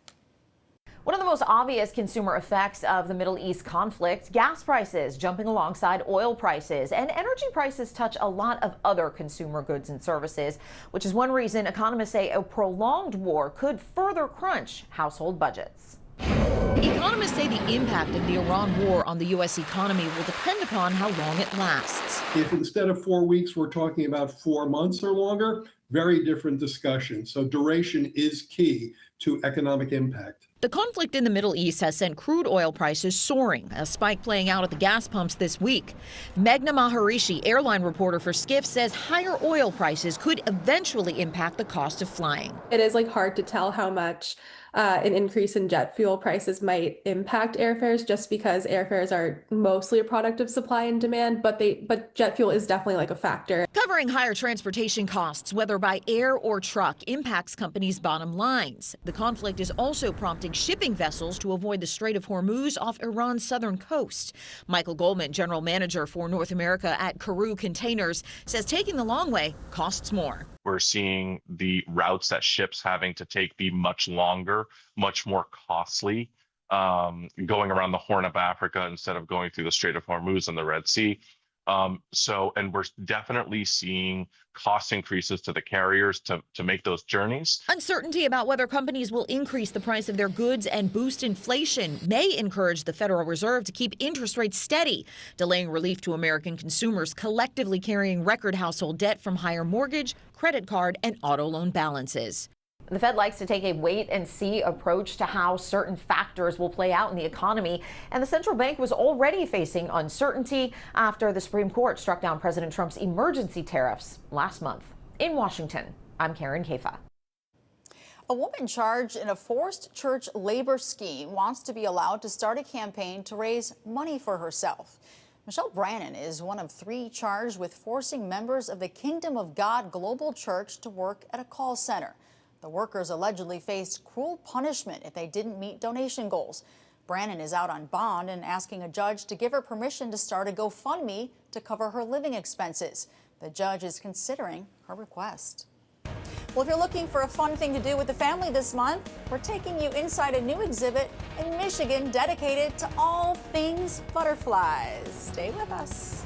One of the most obvious consumer effects of the Middle East conflict, gas prices jumping alongside oil prices, and energy prices touch a lot of other consumer goods and services, which is one reason economists say a prolonged war could further crunch household budgets. Economists say the impact of the Iran war on the U.S. economy will depend upon how long it lasts. If instead of 4 weeks, we're talking about 4 months or longer, very different discussion. So duration is key to economic impact. The conflict in the Middle East has sent crude oil prices soaring, a spike playing out at the gas pumps this week. Meghna Maharishi, airline reporter for Skift, says higher oil prices could eventually impact the cost of flying. It is hard to tell how much an increase in jet fuel prices might impact airfares, just because airfares are mostly a product of supply and demand, but jet fuel is definitely like a factor. Covering higher transportation costs, whether by air or truck, impacts companies' bottom lines. The conflict is also prompting shipping vessels to avoid the Strait of Hormuz off Iran's southern coast. Michael Goldman, general manager for North America at Carew Containers, says taking the long way costs more. We're seeing the routes that ships having to take be much longer, much more costly, going around the Horn of Africa instead of going through the Strait of Hormuz and the Red Sea. And we're definitely seeing cost increases to the carriers to make those journeys. Uncertainty about whether companies will increase the price of their goods and boost inflation may encourage the Federal Reserve to keep interest rates steady, delaying relief to American consumers collectively carrying record household debt from higher mortgage, credit card, and auto loan balances. The Fed likes to take a wait-and-see approach to how certain factors will play out in the economy, and the central bank was already facing uncertainty after the Supreme Court struck down President Trump's emergency tariffs last month. In Washington, I'm Karen Kafa. A woman charged in a forced church labor scheme wants to be allowed to start a campaign to raise money for herself. Michelle Brannon is one of 3 charged with forcing members of the Kingdom of God Global Church to work at a call center. The workers allegedly faced cruel punishment if they didn't meet donation goals. Brannon is out on bond and asking a judge to give her permission to start a GoFundMe to cover her living expenses. The judge is considering her request. Well, if you're looking for a fun thing to do with the family this month, we're taking you inside a new exhibit in Michigan dedicated to all things butterflies. Stay with us.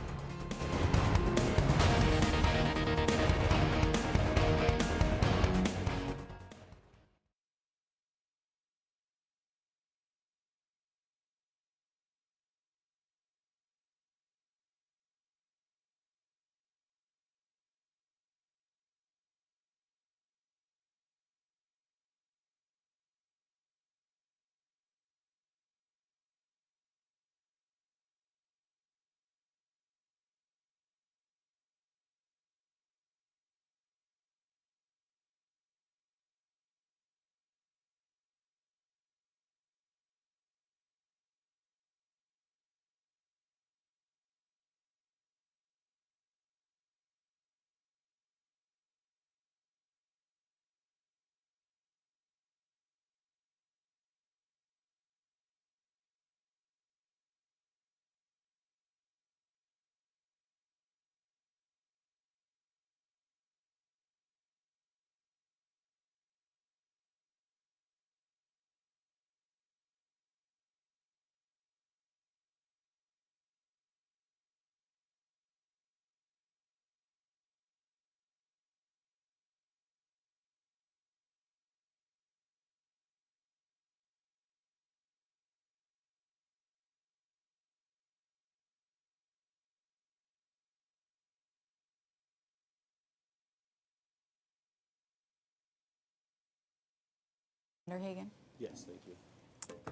Hagen? Yes, thank you.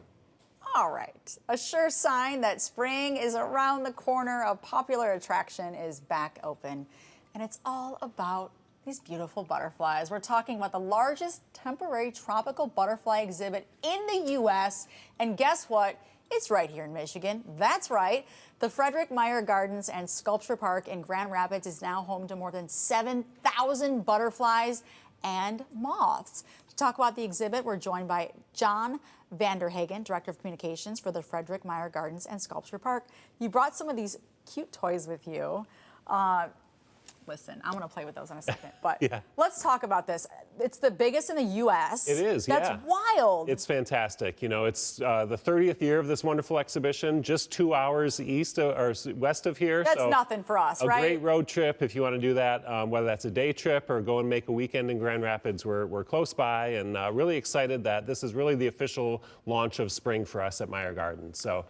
All right. A sure sign that spring is around the corner. A popular attraction is back open, and it's all about these beautiful butterflies. We're talking about the largest temporary tropical butterfly exhibit in the U.S., and guess what? It's right here in Michigan. That's right. The Frederick Meyer Gardens and Sculpture Park in Grand Rapids is now home to more than 7,000 butterflies and moths. To talk about the exhibit, we're joined by John Vanderhagen, Director of Communications for the Frederick Meyer Gardens and Sculpture Park. You brought some of these cute toys with you. Listen, I'm going to play with those in a second, but Yeah. Let's talk about this. It's the biggest in the U.S. It is, That's yeah. wild. It's fantastic. You know, it's the 30th year of this wonderful exhibition, just 2 hours west of here. That's so nothing for us, right? A great road trip if you want to do that, whether that's a day trip or go and make a weekend in Grand Rapids. We're close by and really excited that this is really the official launch of spring for us at Meyer Gardens. So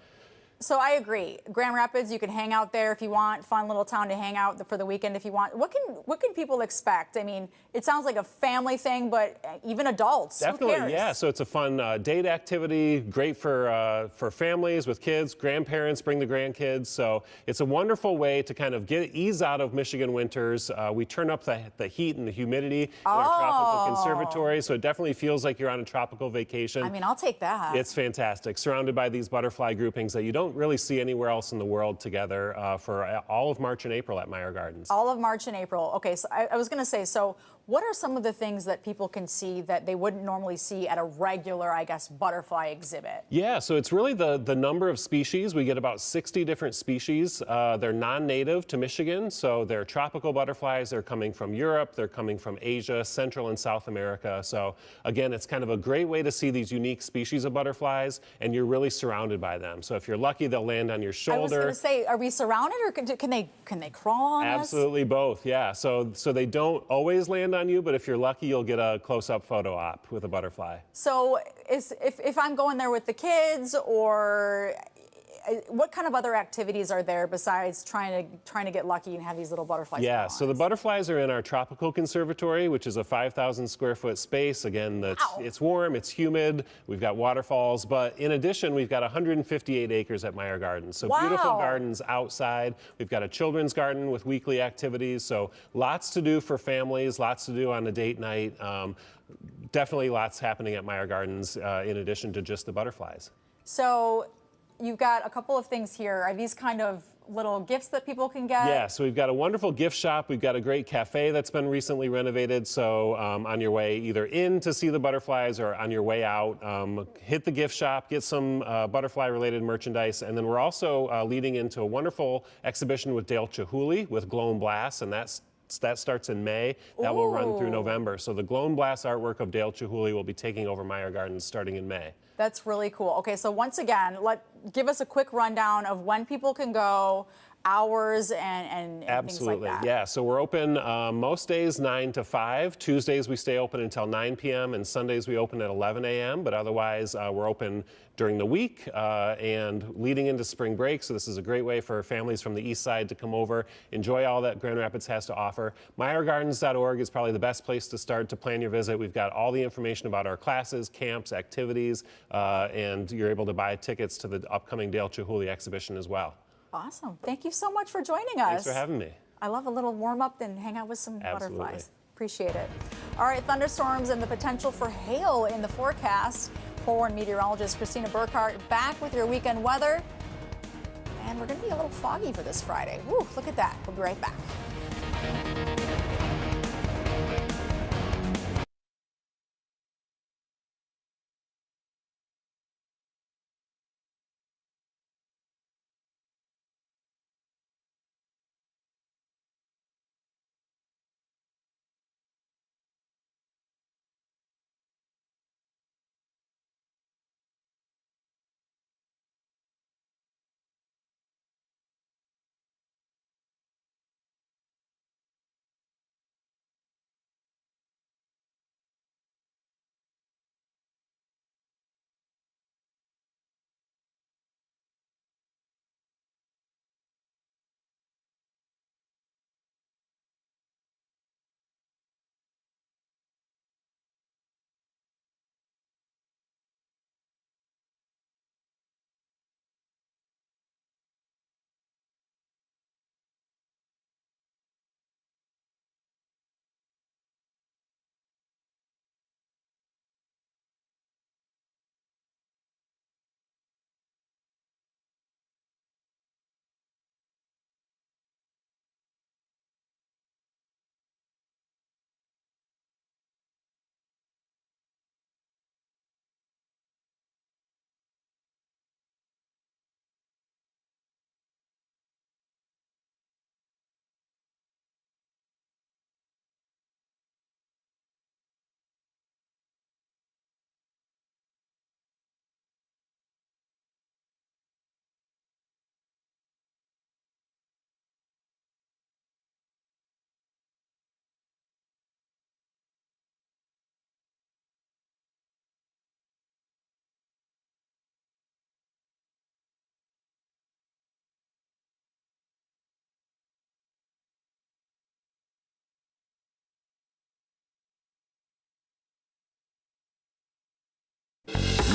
So I agree. Grand Rapids, you can hang out there if you want. Fun little town to hang out for the weekend if you want. What can people expect? I mean, it sounds like a family thing, but even adults. Definitely, who cares? yeah. So it's a fun date activity, great for families with kids, grandparents bring the grandkids. So it's a wonderful way to kind of ease out of Michigan winters. We turn up the heat and the humidity in our tropical conservatory, so it definitely feels like you're on a tropical vacation. I mean, I'll take that. It's fantastic, surrounded by these butterfly groupings that you don't really see anywhere else in the world together for all of March and April at Meyer Gardens. All of March and April. Okay, so I was going to say, so what are some of the things that people can see that they wouldn't normally see at a regular, I guess, butterfly exhibit? Yeah, so it's really the number of species. We get about 60 different species. They're non-native to Michigan, so they're tropical butterflies. They're coming from Europe, they're coming from Asia, Central and South America. So again, it's kind of a great way to see these unique species of butterflies, and you're really surrounded by them. So if you're lucky, they'll land on your shoulder. I was going to say, are we surrounded, or can they crawl on us? Absolutely both, yeah. So they don't always land on you, but if you're lucky, you'll get a close-up photo op with a butterfly. So if I'm going there with the kids, or what kind of other activities are there besides trying to get lucky and have these little butterflies? Yeah, so the butterflies are in our tropical conservatory, which is a 5,000 square foot space. Again, it's warm, it's humid, we've got waterfalls, but in addition, we've got 158 acres at Meyer Gardens. So beautiful gardens outside. We've got a children's garden with weekly activities, so lots to do for families, lots to do on a date night. Definitely lots happening at Meyer Gardens in addition to just the butterflies. So you've got a couple of things here. Are these kind of little gifts that people can get? Yeah, so we've got a wonderful gift shop. We've got a great cafe that's been recently renovated. So on your way either in to see the butterflies or on your way out, hit the gift shop, get some butterfly-related merchandise. And then we're also leading into a wonderful exhibition with Dale Chihuly with Glow and Blast, and that starts in May. That will run through November. So the Glow and Blast artwork of Dale Chihuly will be taking over Meyer Gardens starting in May. That's really cool. Okay, so once again, give us a quick rundown of when people can go, hours, and things like that. Yeah, so we're open most days 9 to 5. Tuesdays we stay open until 9 p.m. and Sundays we open at 11 a.m. But otherwise we're open during the week and leading into spring break. So this is a great way for families from the east side to come over, enjoy all that Grand Rapids has to offer. MeyerGardens.org is probably the best place to start to plan your visit. We've got all the information about our classes, camps, activities, and you're able to buy tickets to the upcoming Dale Chihuly exhibition as well. Awesome. Thank you so much for joining us. Thanks for having me. I love a little warm-up and hang out with some butterflies. Appreciate it. All right, thunderstorms and the potential for hail in the forecast. Forward meteorologist Christina Burkhart back with your weekend weather. And we're going to be a little foggy for this Friday. Woo, look at that. We'll be right back.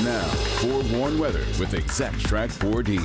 Now, forewarned weather with Exact Track 4D.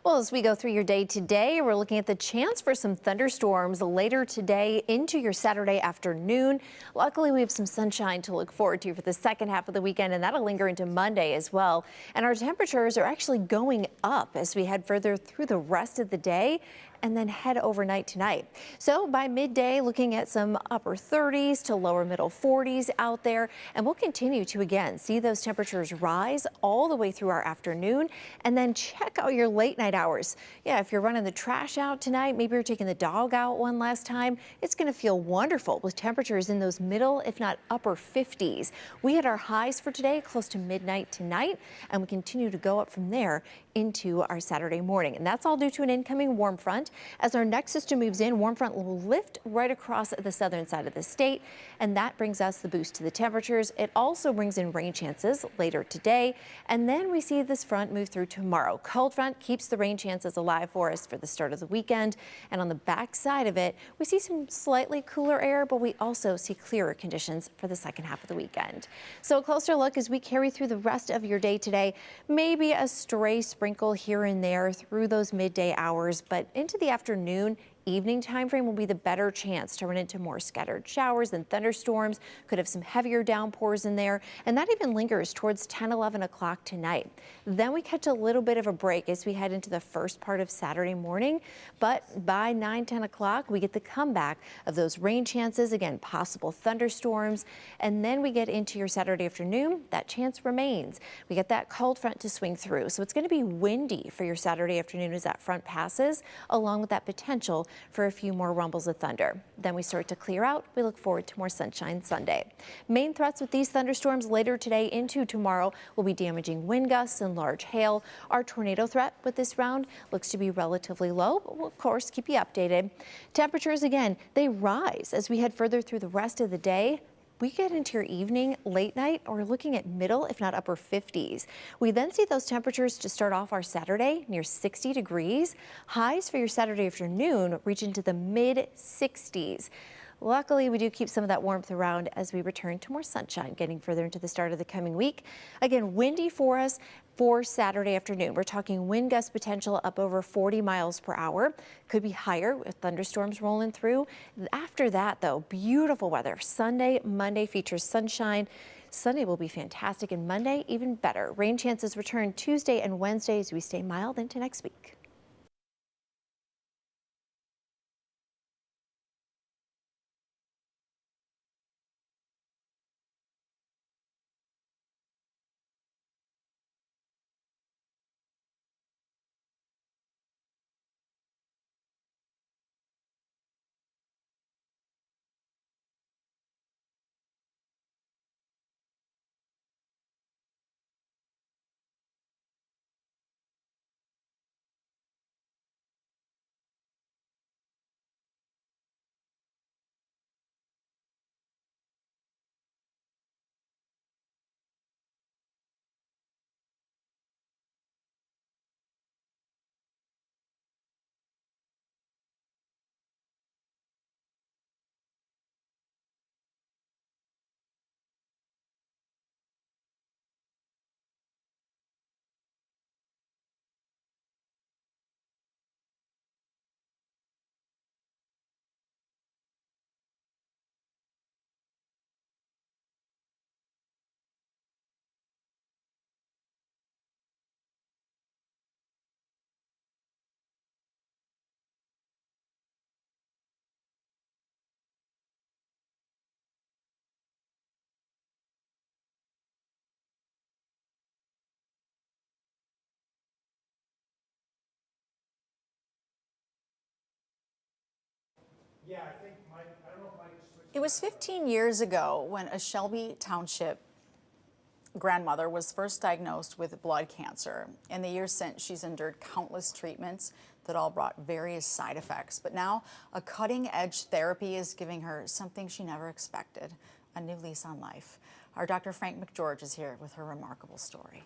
Well, as we go through your day today, we're looking at the chance for some thunderstorms later today into your Saturday afternoon. Luckily, we have some sunshine to look forward to for the second half of the weekend, and that'll linger into Monday as well. And our temperatures are actually going up as we head further through the rest of the day and then head overnight tonight. So by midday, looking at some upper 30s to lower middle 40s out there, and we'll continue to again see those temperatures rise all the way through our afternoon. And then check out your late night hours. Yeah, if you're running the trash out tonight, maybe you're taking the dog out one last time, it's going to feel wonderful with temperatures in those middle, if not upper 50s. We had our highs for today close to midnight tonight, and we continue to go up from there into our Saturday morning. And that's all due to an incoming warm front. As our next system moves in, warm front will lift right across the southern side of the state, and that brings us the boost to the temperatures. It also brings in rain chances later today, and then we see this front move through tomorrow. Cold front keeps the rain chances alive for us for the start of the weekend, and on the back side of it, we see some slightly cooler air, but we also see clearer conditions for the second half of the weekend. So a closer look as we carry through the rest of your day today. Maybe a stray sprinkle here and there through those midday hours, but into the afternoon, evening time frame will be the better chance to run into more scattered showers and thunderstorms. Could have some heavier downpours in there, and that even lingers towards 10, 11 o'clock tonight. Then we catch a little bit of a break as we head into the first part of Saturday morning, but by 9, 10 o'clock, we get the comeback of those rain chances, again, possible thunderstorms, and then we get into your Saturday afternoon. That chance remains. We get that cold front to swing through, so it's going to be windy for your Saturday afternoon as that front passes, along with that potential for a few more rumbles of thunder. Then we start to clear out. We look forward to more sunshine Sunday. Main threats with these thunderstorms later today into tomorrow will be damaging wind gusts and large hail. Our tornado threat with this round looks to be relatively low, but we'll of course keep you updated. Temperatures again, they rise as we head further through the rest of the day. We get into your evening, late night, or looking at middle, if not upper 50s. We then see those temperatures to start off our Saturday near 60 degrees. Highs for your Saturday afternoon reach into the mid 60s. Luckily, we do keep some of that warmth around as we return to more sunshine getting further into the start of the coming week. Again, windy for us for Saturday afternoon. We're talking wind gust potential up over 40 miles per hour. Could be higher with thunderstorms rolling through. After that, though, beautiful weather. Sunday, Monday features sunshine. Sunday will be fantastic, and Monday even better. Rain chances return Tuesday and Wednesday as we stay mild into next week. It was 15 years ago when a Shelby Township grandmother was first diagnosed with blood cancer. In the years since, she's endured countless treatments that all brought various side effects. But now, a cutting-edge therapy is giving her something she never expected, a new lease on life. Our Dr. Frank McGeorge is here with her remarkable story.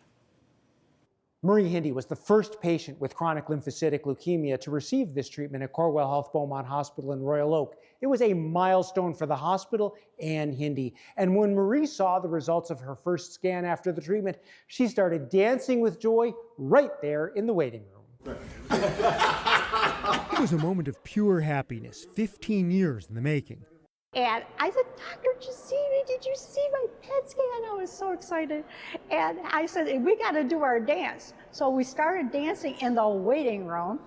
Marie Hindi was the first patient with chronic lymphocytic leukemia to receive this treatment at Corewell Health Beaumont Hospital in Royal Oak. It was a milestone for the hospital and Hindi. And when Marie saw the results of her first scan after the treatment, she started dancing with joy right there in the waiting room. It was a moment of pure happiness, 15 years in the making. And I said, Dr. Giussini, did you see my PET scan? I was so excited. And I said, we got to do our dance. So we started dancing in the waiting room.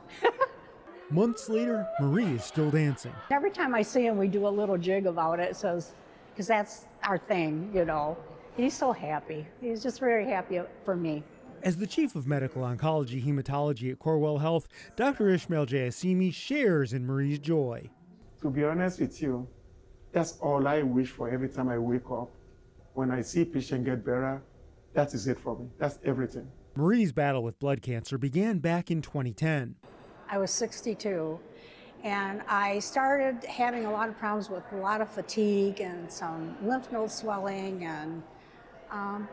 Months later, Marie is still dancing. Every time I see him, we do a little jig about it. Says, because that's our thing, you know. He's so happy. He's just very happy for me. As the chief of medical oncology hematology at Corewell Health, Dr. Ishmael Jayassimi shares in Marie's joy. To be honest with you, that's all I wish for every time I wake up. When I see patient get better, that is it for me. That's everything. Marie's battle with blood cancer began back in 2010. I was 62, and I started having a lot of problems with a lot of fatigue and some lymph node swelling, and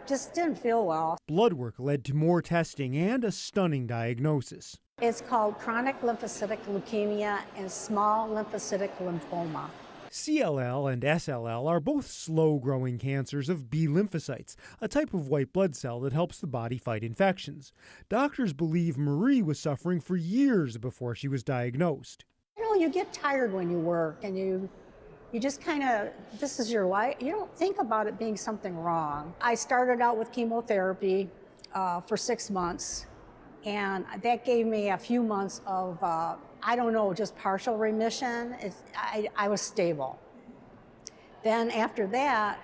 just didn't feel well. Blood work led to more testing and a stunning diagnosis. It's called chronic lymphocytic leukemia and small lymphocytic lymphoma. CLL and SLL are both slow-growing cancers of B lymphocytes, a type of white blood cell that helps the body fight infections. Doctors believe Marie was suffering for years before she was diagnosed. You know, you get tired when you work, and you just kind of, this is your life. You don't think about it being something wrong. I started out with chemotherapy for 6 months, and that gave me a few months of I don't know, just partial remission. I was stable. Then after that,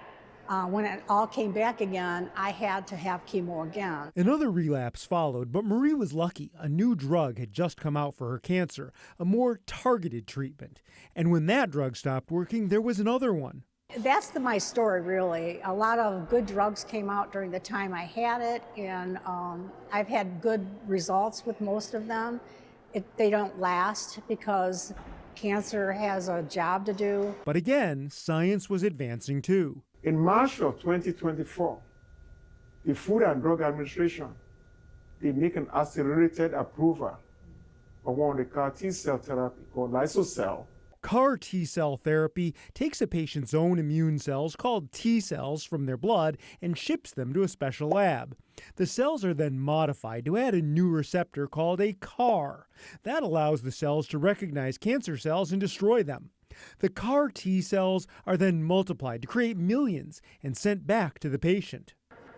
when it all came back again, I had to have chemo again. Another relapse followed, but Marie was lucky. A new drug had just come out for her cancer, a more targeted treatment. And when that drug stopped working, there was another one. That's my story, really. A lot of good drugs came out during the time I had it, and I've had good results with most of them. They don't last because cancer has a job to do. But again, science was advancing too. In March of 2024, the Food and Drug Administration, they make an accelerated approval of one of the CAR T-cell therapy called Lysocell. CAR T-cell therapy takes a patient's own immune cells, called T cells, from their blood and ships them to a special lab. The cells are then modified to add a new receptor called a CAR. That allows the cells to recognize cancer cells and destroy them. The CAR T cells are then multiplied to create millions and sent back to the patient.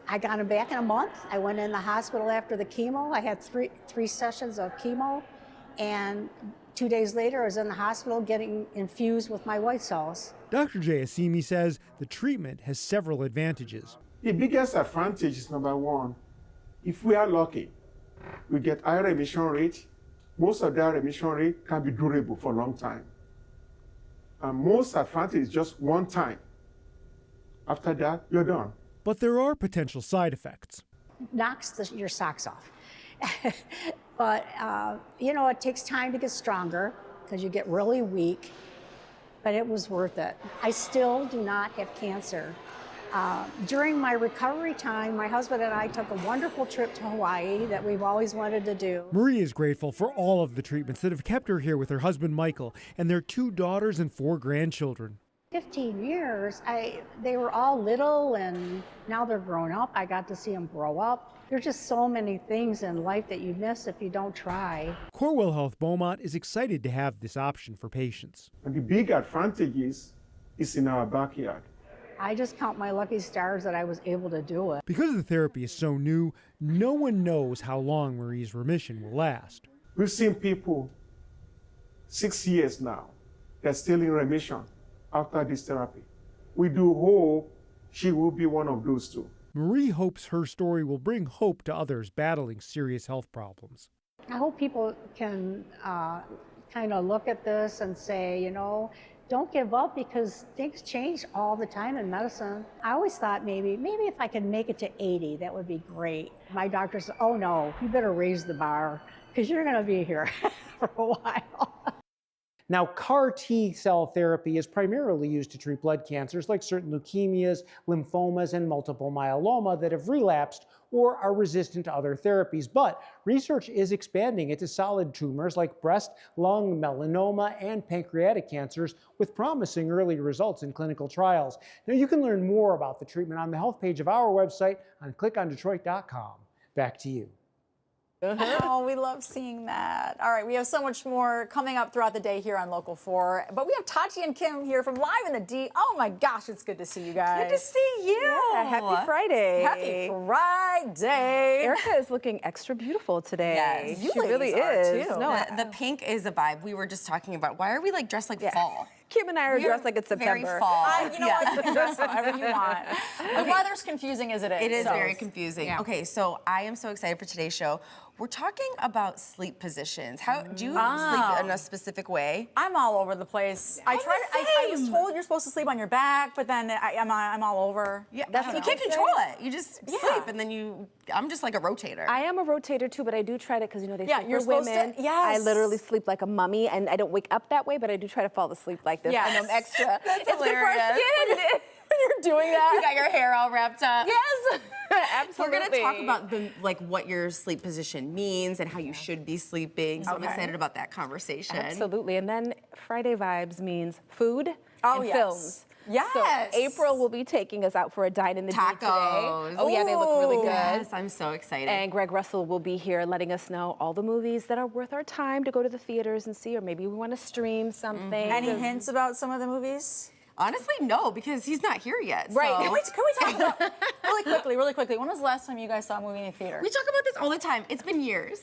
I got them back in a month. I went in the hospital after the chemo. I had three sessions of chemo, and 2 days later, I was in the hospital getting infused with my white cells. Dr. Jayassimi says the treatment has several advantages. The biggest advantage is number one, if we are lucky, we get higher remission rate. Most of that remission rate can be durable for a long time. And most advantage is just one time. After that, you're done. But there are potential side effects. Knocks your socks off. But, you know, it takes time to get stronger because you get really weak, but it was worth it. I still do not have cancer. During my recovery time, my husband and I took a wonderful trip to Hawaii that we've always wanted to do. Marie is grateful for all of the treatments that have kept her here with her husband, Michael, and their 2 daughters and 4 grandchildren. 15 years, they were all little, and now they're grown up. I got to see them grow up. There's just so many things in life that you miss if you don't try. Corewell Health Beaumont is excited to have this option for patients. And the big advantage is in our backyard. I just count my lucky stars that I was able to do it. Because the therapy is so new, no one knows how long Marie's remission will last. We've seen people 6 years now that's still in remission after this therapy. We do hope she will be one of those two. Marie hopes her story will bring hope to others battling serious health problems. I hope people can kind of look at this and say, you know, don't give up, because things change all the time in medicine. I always thought maybe if I could make it to 80, that would be great. My doctor said, oh no, you better raise the bar because you're going to be here for a while. Now, CAR T-cell therapy is primarily used to treat blood cancers like certain leukemias, lymphomas, and multiple myeloma that have relapsed or are resistant to other therapies. But research is expanding into solid tumors like breast, lung, melanoma, and pancreatic cancers with promising early results in clinical trials. Now, you can learn more about the treatment on the health page of our website on clickondetroit.com. Back to you. Oh, we love seeing that. All right, we have so much more coming up throughout the day here on Local 4. But we have Tati and Kim here from Live in the D. Oh my gosh, it's good to see you guys. Good to see you. Yeah, happy Friday. Happy Friday. Erica is looking extra beautiful today. Yes, she really is. Too. No, the pink is a vibe. We were just talking about. Why are we like dressed like fall? Kim and I are dressed like it's very September. fall. You know what? You can dress however you want. The weather's confusing as it is. It is very confusing. Yeah. Okay, so I am so excited for today's show. We're talking about sleep positions. How do you sleep in a specific way? I'm all over the place. I was told you're supposed to sleep on your back, but then I'm all over. Yeah, you can't control it. You just sleep, and then I'm just like a rotator. I am a rotator too, but I do try to, because you know they say you're for women. supposed to. Yes. I literally sleep like a mummy, and I don't wake up that way, but I do try to fall asleep like this. Yes. And I'm extra. That's it's hilarious. good for our skin. You're doing that. You got your hair all wrapped up. Yes, absolutely. We're gonna talk about what your sleep position means and how you should be sleeping. So I'm excited about that conversation. Absolutely. And then Friday vibes means food and yes. films. Yes. So April will be taking us out for a dine in the Tacos. D today. Oh yeah, they look really good. Yes, I'm so excited. And Greg Russell will be here letting us know all the movies that are worth our time to go to the theaters and see, or maybe we want to stream something. Any hints about some of the movies? Honestly, no, because he's not here yet. Right. So. Can we talk about really quickly? When was the last time you guys saw a movie in the theater? We talk about this all the time. It's been years.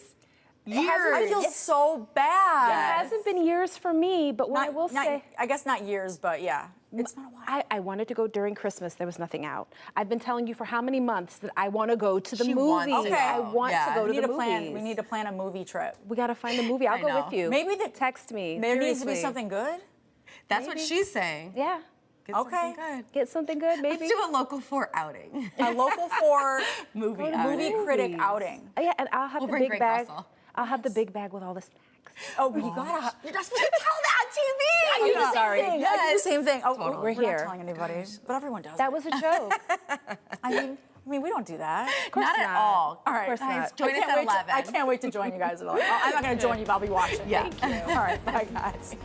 I feel so bad. It hasn't been years for me, but what I will say, I guess not years, but yeah. It's been a while. I wanted to go during Christmas. There was nothing out. I've been telling you for how many months that I want to go to the movies. I want to go to the movies. We need to plan a movie trip. We got to find a movie. I'll go with you. Maybe text me. There needs to be something good. That's what she's saying. Yeah. Get something good. Get something good, maybe. Let's do a Local 4 outing. A Local 4 movie critic outing. Oh, yeah, and I'll have the big bag. I'll have the big bag with all the snacks. Oh, you gotta. You're not supposed to tell that on TV. I do the sorry. same thing. I do the same thing. Oh, Totally. we're here. not telling anybody, but everyone does. That was a joke. I mean, we don't do that. Not at all. All right, guys, join us at 11. I can't wait to join you guys at 11. I'm not going to join you, but I'll be watching. Yeah. Thank you. All right, bye, guys.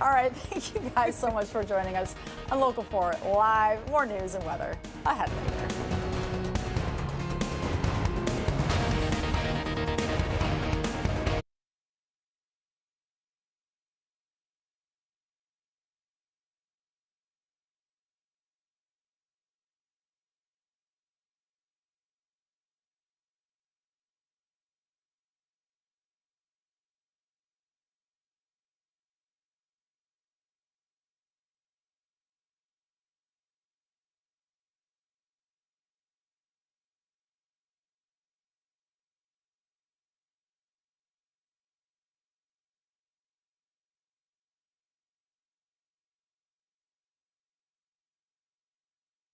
All right, thank you guys so much for joining us on Local 4 Live. More news and weather ahead later.